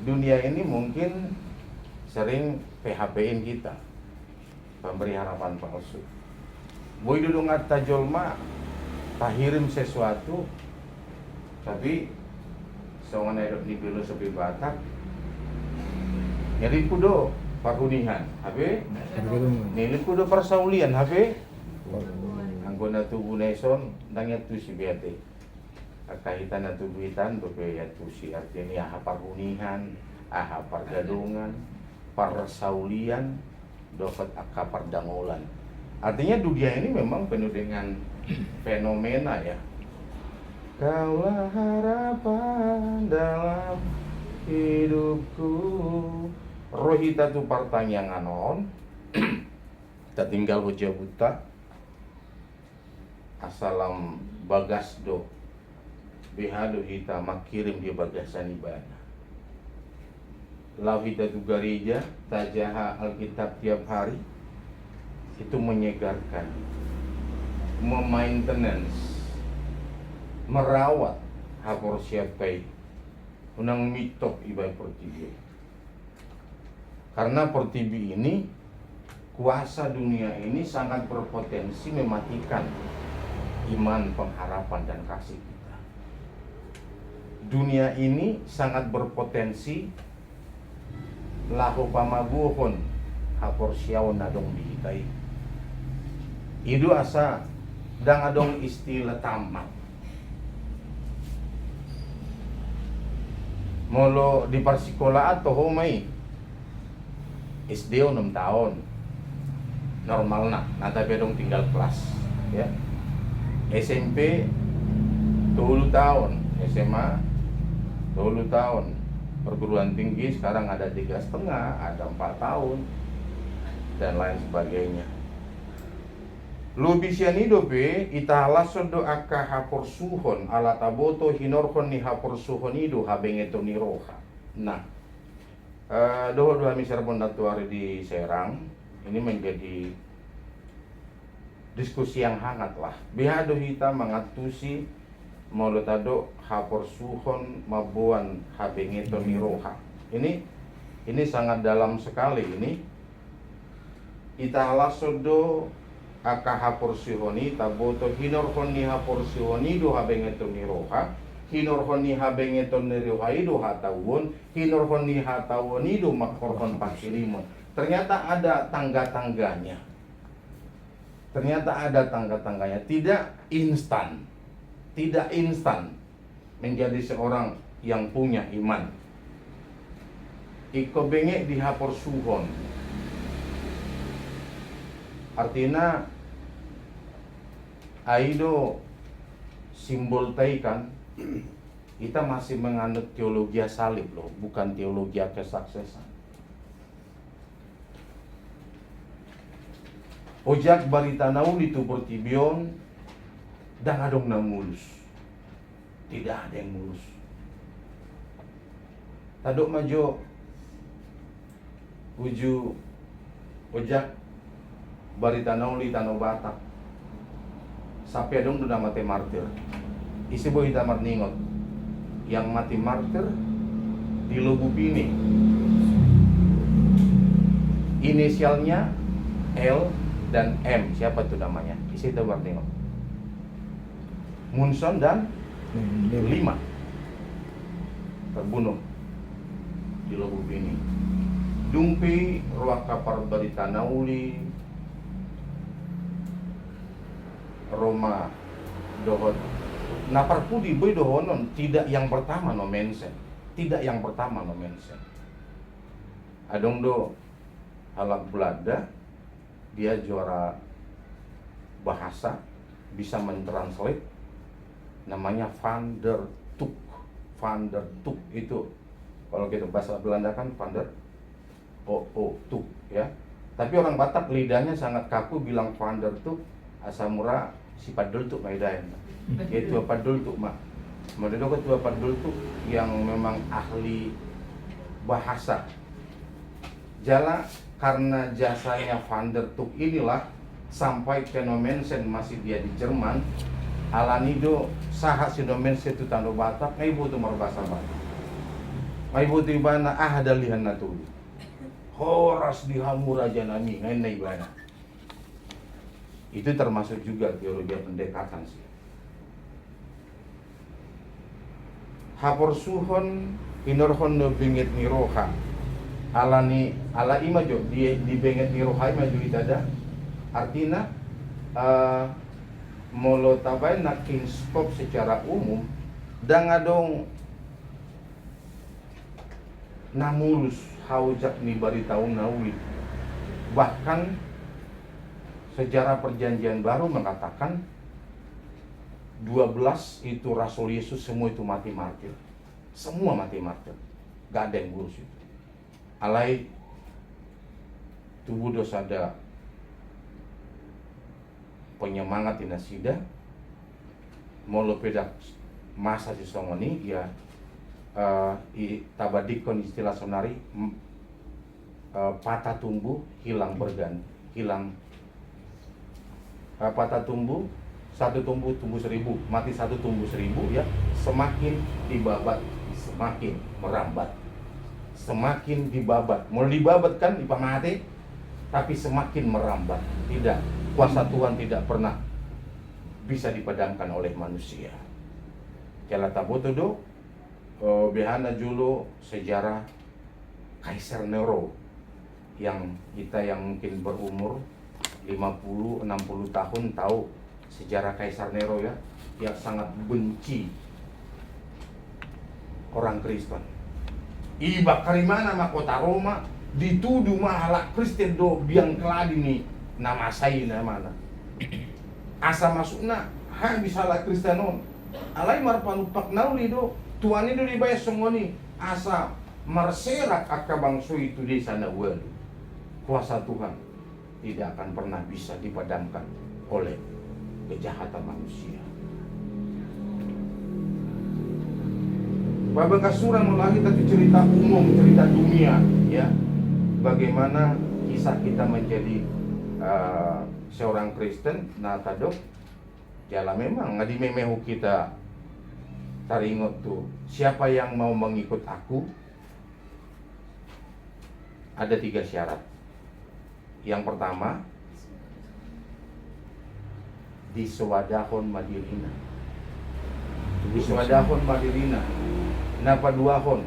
Dunia ini mungkin sering PHP-in kita, pemberi harapan palsu. Boy dudung atta jolma tahirim sesuatu, tapi songan hidup di filosofi Batak. Jadi kudo parunihan, habe? Nilai kudo persaulian, habe? Anggona tubuh neson, dangnya tu si biate. Kaitan na tubuhitan, berbeda tu si artinya aha parunihan, aha pargadungan, persaulian, dapat akka perdangolan. Artinya dunia ini memang penuh dengan fenomena ya. Kaulah harapan dalam hidupku. Rohita tu pertanyaan non. Tak tinggal hoja buta. Asalam bagas do behado hita makirim di bagasan ibadah. Lau hita tu gereja tajaha Alkitab tiap hari, itu menyegarkan, memaintenance, merawat hapor siapai unang mitop ibai pertibi. Karena pertibi ini, kuasa dunia ini sangat berpotensi mematikan iman, pengharapan, dan kasih kita. Dunia ini sangat berpotensi lahu pamaguhon hapor siawan nadong dihitai. Idu asa dang adong istilah tamat. Molo di persikolaan to homai SD 6 tahun normal nata bedong tinggal kelas ya. SMP 20 tahun, SMA 20 tahun, perguruan tinggi sekarang ada 3,5, ada 4 tahun, dan lain sebagainya. Lubisian idope itahala sodo aka hapor suhon ala taboto hinorhon ni hapor suhon ido habengeto ni roha. Nah, dua misar pondatuari di Serang ini menjadi diskusi yang hangat lah. Bihado hita mengatusi molotado hapor suhon mabuan habengeto ni roha. Ini sangat dalam sekali ini. Itahala sodo aka hapor suhoni taboto hinorhon ni hapor suhoni do habengeto ni roha. Hinorhon ni habengeton ni roha ido hatawon, hinorhon ni hatawon ido makorhon pakirimon. Ternyata ada tangga-tangganya. Tidak instan menjadi seorang yang punya iman. Iko bengek di hapor suhon. Artinya aido simbol taikan kita masih menganut teologi salib loh, bukan teologi kesuksesan. Ojak barita nauli tu bertibion dan adong na mulus. Tidak ada yang mulus. Tadok majo uju ojak barita nauli tano Batak. Sampai dong udah mati martir. Isi boh hita marningot. Yang mati martir di Lububini. Inisialnya L dan M. Siapa tuh namanya? Isi itu marningot. Munson dan 5 terbunuh di Lububini. Dumpi ruak kapar barita nauli Roma dohon napar pudi boy dohonon tidak yang pertama no mention. Adong do halak Belanda, dia juara bahasa, bisa mentranslate, namanya Van der Tuk itu kalau kita bahasa Belanda kan Van der Tuk ya. Tapi orang Batak lidahnya sangat kaku bilang Van der Tuk, asamura si padul tuk maidain. Yaitu padul tuk mak. Mereka ketua padul tuk yang memang ahli bahasa. Jala karena jasanya Van der Tuk inilah sampai Fenomensen masih dia di Jerman. Alanido saha Fenomensen itu tando Batak, ngai butuh berbahasa Batak. Ngai butuh ibana dalihan natu. Horas dihamur aja nami ngai ibana. Itu termasuk juga teologi pendekatan sih. Hapor suhon inorhon no bingit ni roha. Ala ima jo di bingit ni roha ima jo itada. Artinya molo tabay na kinskop secara umum dan adong namulus haujak ni baritaun nawi. Bahkan sejarah perjanjian baru mengatakan 12 itu Rasul Yesus semua itu mati martir. Semua mati martir. Gak ada yang ngurus itu. Alai tubuh dosa ada penyemangat inasida molo pedak masa si songoni ya tabadikon istilah sonari patah tumbuh hilang berganti, hilang patah tumbuh, satu tumbuh 1000, mati satu tumbuh 1000 ya, semakin dibabat semakin merambat, semakin dibabat, mau dibabat kan dipamati, tapi semakin merambat. Tidak, kuasa Tuhan tidak pernah bisa dipadamkan oleh manusia. Kala taboto do behana julo sejarah Kaisar Nero yang kita yang mungkin berumur 50-60 tahun tahu sejarah Kaisar Nero ya, yang sangat benci orang Kristen. Iba karimana ma kota Roma dituduh mahala Kristen do biang keladi nih nama saya namana. Asa masukna ha bisalah Kristenon. Alai marpanupak nauli do tuan itu dibayar songoni asa marserak akabang sui itu di sana walu. Kuasa Tuhan tidak akan pernah bisa dipadamkan oleh kejahatan manusia. Babak kasuran mulai tadi cerita umum, cerita dunia ya. Bagaimana kisah kita menjadi seorang Kristen, nah tadok jala memang ngadi memehu kita taringot tuh. Siapa yang mau mengikut aku? Ada 3 syarat. Yang pertama, diswadahon madirina. Diswadahon madirina. Napa duahon?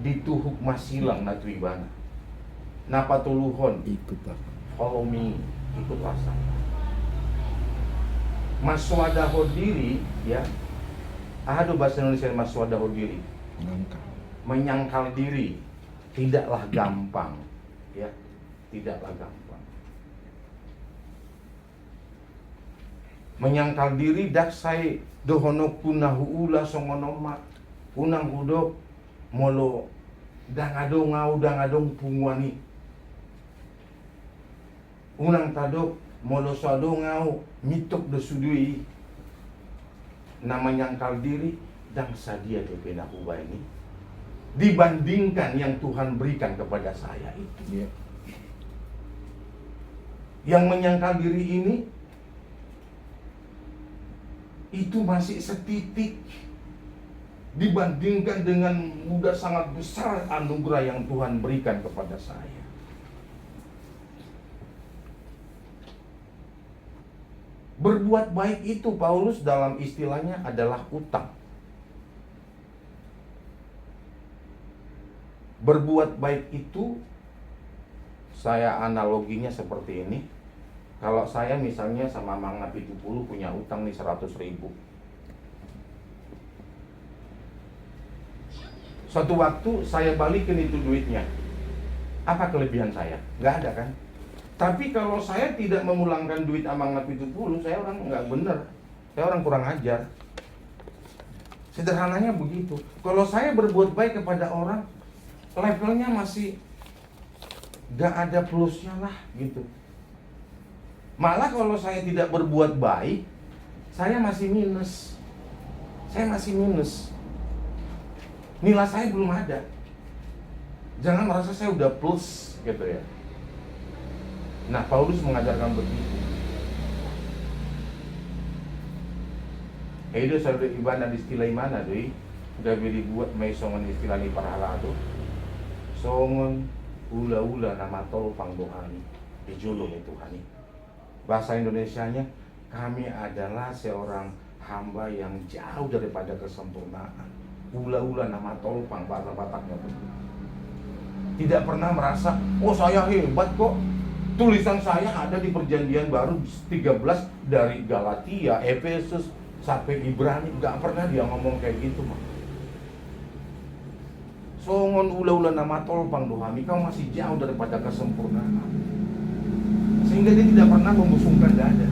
Dituhuk masilang natuibana. Napa tuluhon? Ikut Pak. Follow me, ikutlah saya. Maswadahon diri ya. Aduh bahasa Indonesia maswadahon diri. Menyangkal diri tidaklah gampang ya. Tidaklah gampang. Menyangkal diri daksai dohono kunahu ula songonoma unang hudok molo dangadong ngau dangadong pungwani unang tadok molo sadong ngau mitok dosudui. Nama nyangkal diri dangsa dia DP nakuba ini dibandingkan yang Tuhan berikan kepada saya itu. Iya. Yang menyangkal diri ini itu masih setitik dibandingkan dengan udah sangat besar anugerah yang Tuhan berikan kepada saya. Berbuat baik itu Paulus dalam istilahnya adalah utang. Berbuat baik itu saya analoginya seperti ini. Kalau saya misalnya sama Mang Napi 70 punya utang nih 100.000. Suatu waktu saya balikin itu duitnya. Apa kelebihan saya? Nggak ada kan? Tapi kalau saya tidak memulangkan duit Mang Napi 70, saya orang nggak bener. Saya orang kurang ajar. Sederhananya begitu. Kalau saya berbuat baik kepada orang, levelnya masih nggak ada plusnya lah gitu. Malah kalau saya tidak berbuat baik, saya masih minus. Saya masih minus. Nilai saya belum ada. Jangan merasa saya udah plus gitu ya. Nah, Paulus mengajarkan begitu. Itu saudara ibadah istilah mana doi? Udah dibuat may songon istilah ni parahala tu. Songon ula-ula nama tol pangdohani dijulung itu hani. Bahasa Indonesianya, kami adalah seorang hamba yang jauh daripada kesempurnaan. Ula-ula nama tolpang bahasa Bataknya. Tidak pernah merasa, oh saya hebat kok. Tulisan saya ada di Perjanjian Baru 13 dari Galatia, Efesus sampai Ibrani. Gak pernah dia ngomong kayak gitu mah. Songon ula-ula nama tolpang dohami, kau masih jauh daripada kesempurnaan. Sehingga dia tidak pernah membusungkan dada.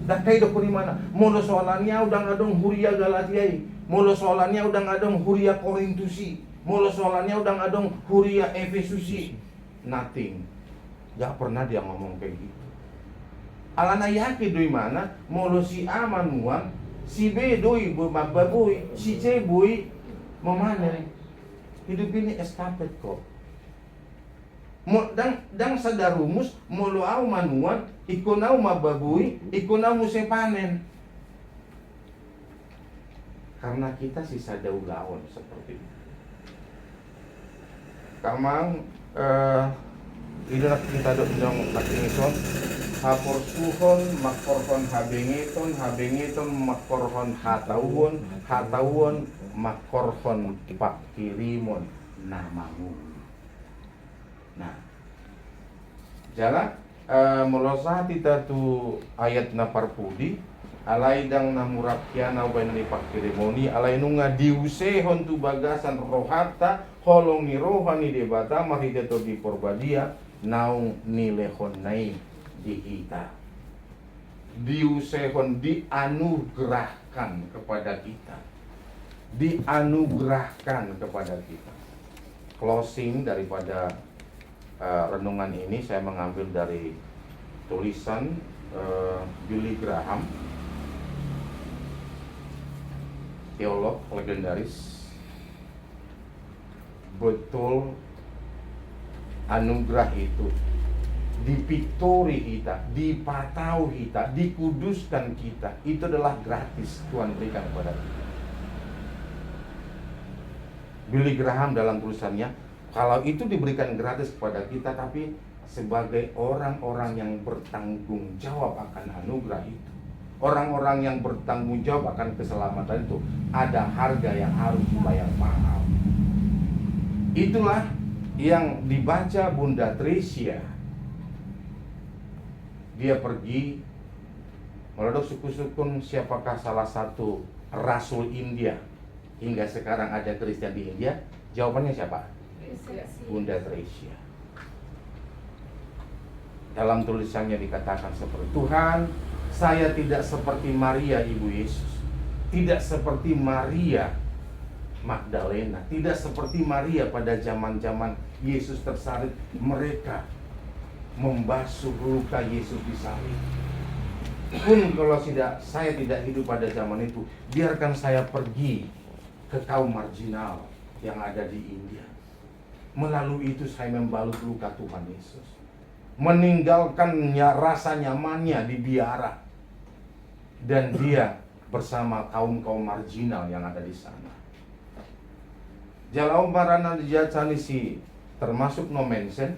Dah kayak dokter mana? Molo soalannya udah ngadong huria Galatia, molo soalannya udah ngadong huria Korintusi, molo soalannya udah ngadong huria Efesusi. Nothing. Gak pernah dia ngomong kayak gitu. Alana yakin dari mana? Molo si amanuan Si B doi mababui, si C bui memanen. Hidup ini estafet kok. Dang sadarumus molo au manuan, ikunau mababui, ikunau muse panen. Karena kita sisa daulawan seperti itu. Kamang idola kita dong nakingison hapor suhon makorhon habengiton makorhon hatauon makorhon pakirimon namamu. Nah, jalan melosa kita tu ayat na parpudi alai dang namurakyana ubainani pakirimoni alai nunga diusehon tu bagasan rohata holong ni rohani debata maridato di porbadia naung nilehon nai di kita diusehon dianugerahkan kepada kita closing daripada renungan ini saya mengambil dari tulisan Billy Graham, teolog legendaris. Betul, anugerah itu dipiktori kita, dipatau kita, dikuduskan kita, itu adalah gratis Tuhan berikan kepada kita. Billy Graham dalam tulisannya, kalau itu diberikan gratis kepada kita, tapi sebagai orang-orang yang bertanggung jawab akan anugerah itu, orang-orang yang bertanggung jawab akan keselamatan itu, ada harga yang harus dibayar mahal. Itulah yang dibaca Bunda Tricia. Dia pergi meledok suku-sukun siapakah salah satu rasul India hingga sekarang ada Kristen di India. Jawabannya siapa? Bunda Tricia. Dalam tulisannya dikatakan seperti Tuhan, saya tidak seperti Maria Ibu Yesus, tidak seperti Maria Magdalena, tidak seperti Maria pada zaman-zaman Yesus tersalib. Mereka membasuh luka Yesus di salib. Pun kalau saya tidak hidup pada zaman itu, biarkan saya pergi ke kaum marginal yang ada di India. Melalui itu saya membalut luka Tuhan Yesus, meninggalkannya rasa nyamannya di biara, dan dia bersama kaum-kaum marginal yang ada di sana. Jalau marana dijacani si termasuk no mention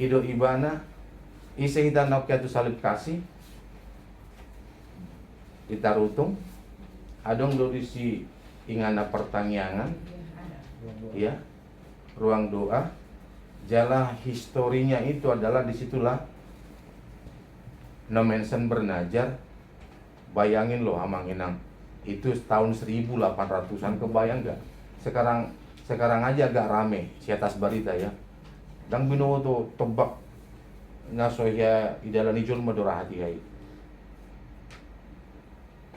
ido ibana ise hita nokia tu salib kasih itarutung adong do si ingana pertanyaan ya ruang doa jala historinya itu adalah disitulah no mention bernajar. Bayangin loh amanginang itu tahun 1800-an, kebayang gak? Sekarang aja agak rame si atas barita ya. Dan bino to tebak nasoya idalan ijul madura hati hai.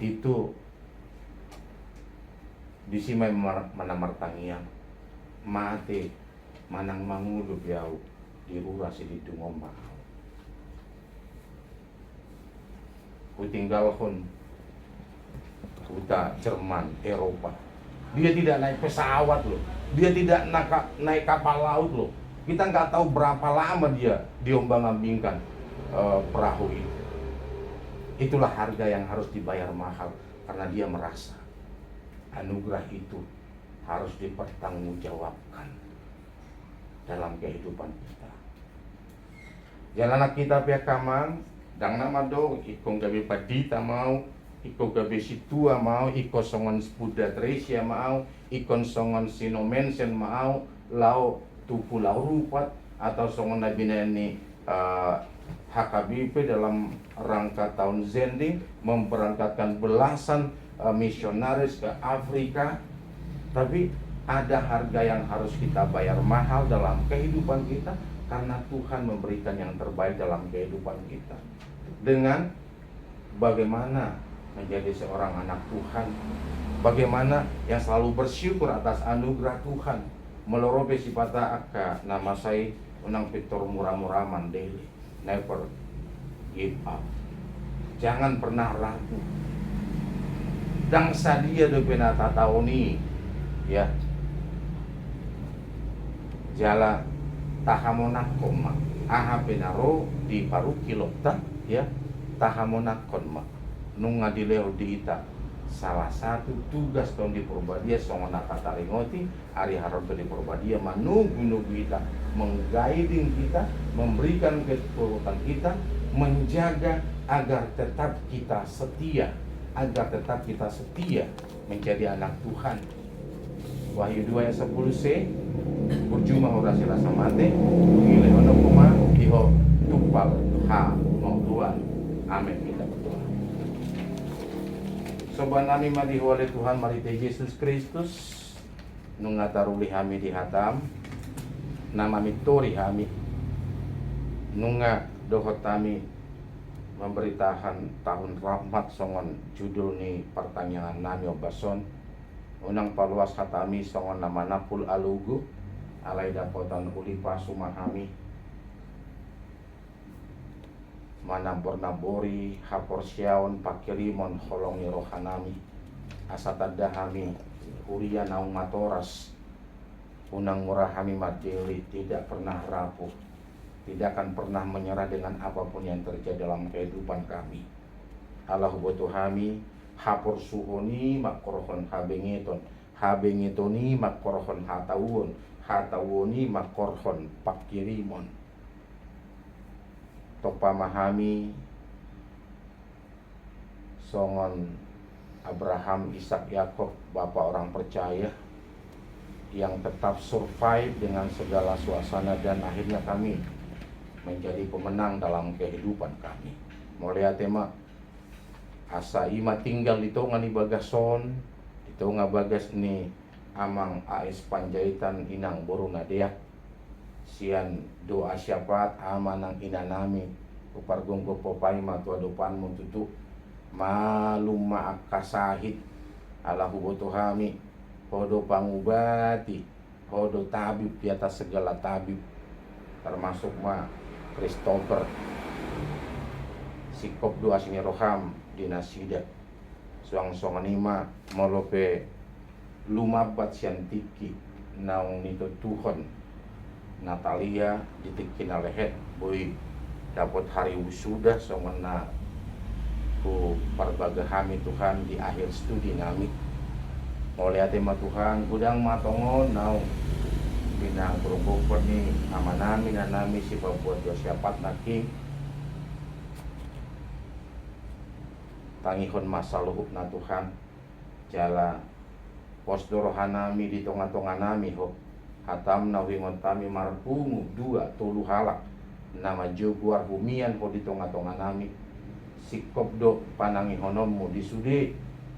Itu disimai manamar tangiang mate manang mangulu biau dirurasi di dungomba. Kutinggalkan Kuta Jerman, Eropa. Dia tidak naik pesawat loh, dia tidak naik kapal laut loh. Kita nggak tahu berapa lama dia diombang-ambingkan perahu itu. Itulah harga yang harus dibayar mahal, karena dia merasa anugerah itu harus dipertanggungjawabkan dalam kehidupan kita. Jalan anak kita pihak kamang, dang nama do, ikong gabi padita mau, iko gabi situa mau, iko songon Bunda Tricia mau, ikon songon sino mention mau, lau tupu lau rupat atau songon nabi nani HKBP dalam rangka tahun Zending memberangkatkan belasan misionaris ke Afrika. Tapi ada harga yang harus kita bayar mahal dalam kehidupan kita, karena Tuhan memberikan yang terbaik dalam kehidupan kita. Dengan bagaimana menjadi seorang anak Tuhan, bagaimana yang selalu bersyukur atas anugerah Tuhan. Melorobe sipata akka nama saya unang Victor Mura-Mura Mandeli. Never give up. Jangan pernah ragu dangsa dia do penata tauni ya jala tahamonakon ma aha penaro di paruki lokta ya tahamonakon ma nunga dileo di ita salah satu tugas tahun di Purbadia songon nakataringoti hari harap di Purbadia menunggu kita mengguiding kita memberikan keturutan kita menjaga agar tetap kita setia menjadi anak Tuhan. Wahyu 2 ayat 10c berjumlah orasi rasa mate gile ono kuma iho tupal ha mau Tuhan. Amin, kita berdoa. Sobat nami mari oleh Tuhan mari Yesus Kristus nungataruli kami di hatam nama mitori kami nunga dohot kami memberitahan tahun rahmat songon judul ni pertanyaan nami obason unang paluas hatami songon nama napul alugu alai dapotan ulipa sumahami manabor nabori hapor siaon pakirimon holongi rohanami asatadahami huria naung matoras unang murahami matili tidak pernah rapuh, tidak akan pernah menyerah dengan apapun yang terjadi dalam kehidupan kami. Allah butuhami hapor suhoni makorohon habengetoni makorohon hatawoni makorhon pakirimon topa mahami songon Abraham, Ishak, Yakob, bapak orang percaya yang tetap survive dengan segala suasana dan akhirnya kami menjadi pemenang dalam kehidupan kami. Mulai tema asa ima tinggal di tonga ni bagason, di tonga bagas ni amang AS Panjaitan inang boruna dea. Sian doa syafaat amanang inanami upargung popai matua dopan muntutu malum maakasahid alahu botohami hodo pangubati hodo tabib di atas segala tabib termasuk ma Christopher sikop doa sini roham dinasida suang anima molope lumabat siantiki naung nito Tuhan Natalia ditikin alehet boy dapat hari wisuda somana ku parbagahami Tuhan di akhir studi nami oleh tema Tuhan gudang matongon nau bina berubah ni nama nami dan nami si buat siapat naki tangihon masa luhuk na Tuhan jala pos dorohanami di tonga-tonga nami ho hatam nawingon tami marpungu 2 tulu halak nama joguar bumian ho di tonga-tonga nami sikop do panangi honommu disude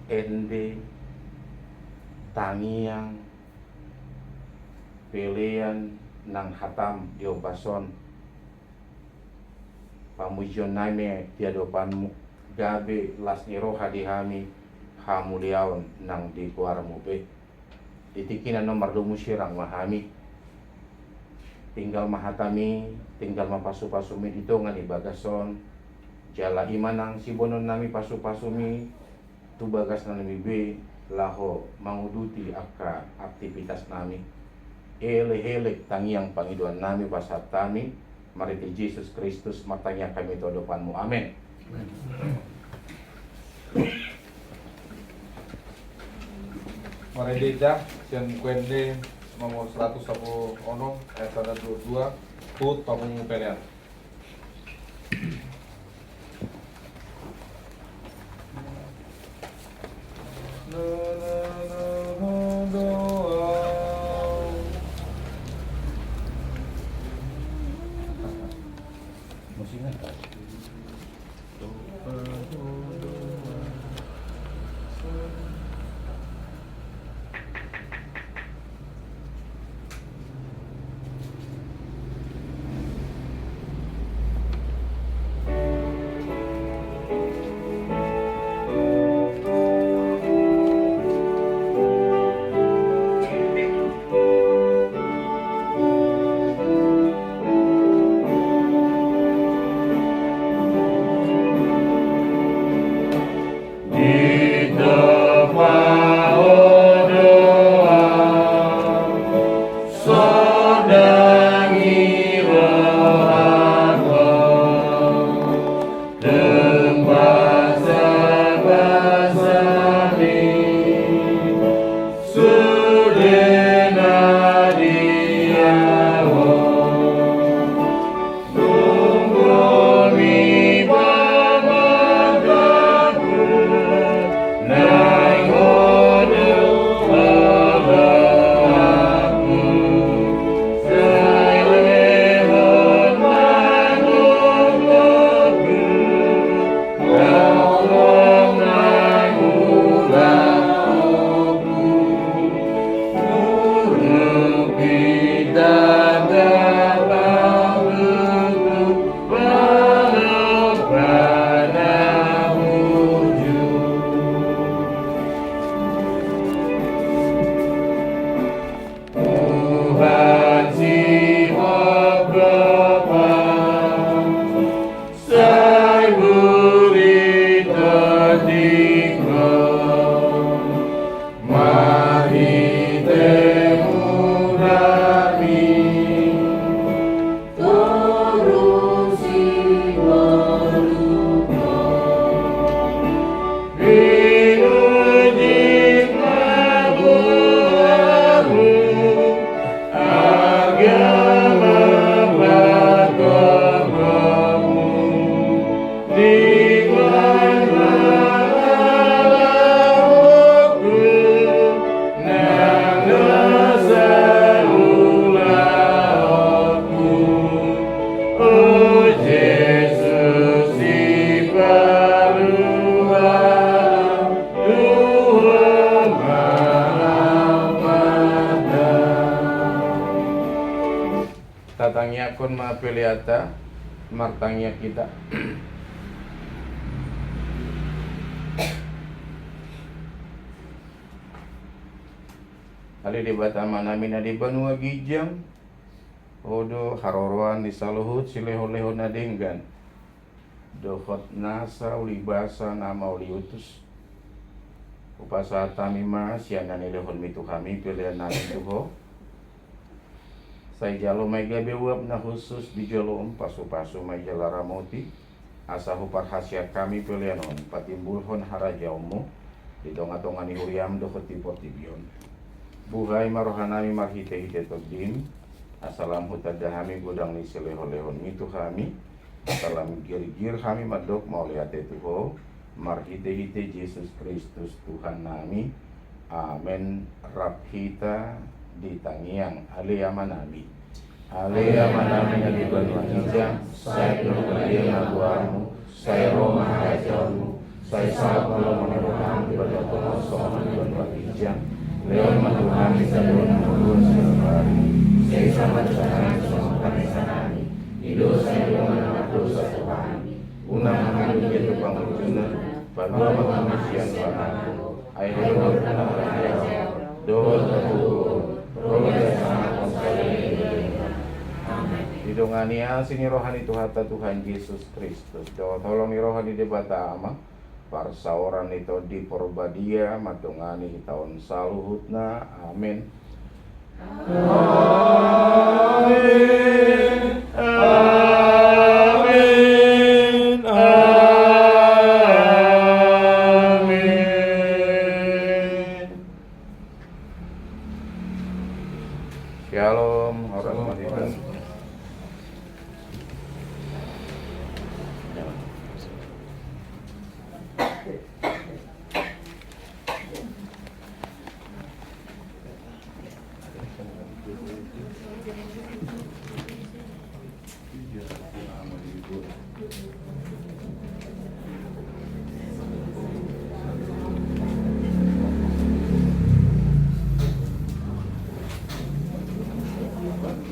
ende tangiang pelean nang hatam diobason pamujon naime tiadopanmu gabe lasni roha dihami hamuliaon nang di kuaramu be ditikinan nomor 2 musirang mahami tinggal mahatami tinggal mapasu-pasumi ditongan di bagason jala imanang sibonon nami pasu-pasumi tu bagas nami be laho manguduti aka aktivitas nami ele-ele tangiang pangiduan nami pasat kami mari Yesus Kristus matanya kami to depanmu amin. Mari deja siang kuende nomor 100 ono ayat 22 tut pamungu pelean. Musiknya Tatangnya kon mapiliata martangnya kita. Ali di Batama namin na di Banua Gijang Odo haroroan di saluhut sileho-leho na denggan Dohot nasa uli basa nama uli utus Upasa tamima siana nilehon mitu kami pilihan namin tuho Say jalo may gabewab na khusus di jalo pasu-pasu may jalara moti Asahu parhasya kami pilihanon patimbulhon harajaumu Di donga-donga ni huriam dohot tipot-tibion Buhay marohanami marhite-hite togdim Asalam hutadahami gudang ni seleho-lehon mitu kami Asalam gir-gir kami madok mauliate tuho Marhite-hite Yesus Kristus Tuhan nami Amen Rabhita di tangiang aliyamanami aliyamanami na di Banua Gijang saya berkuliah nabuamu saya Roma hajamu saya sabalo meneroham di Banua Tomoso di Banua Gijang Leon matuhan bisa doon mulun sinumari saya sama dengan semua kanisanami hidup saya dengan dosa sebami unang mengandung jatuh pangurjuna Banua makamisian panaku air doon penamaraja doon terhukum Didongania sini rohani Tuhata Tuhan Yesus Kristus. Tolong ni rohani di bata ama. Parsaoran itu di Porbadia matungani tahun saluhutna. Amin. Amin. Amin. Amin. Shalom, hormat Tuhan.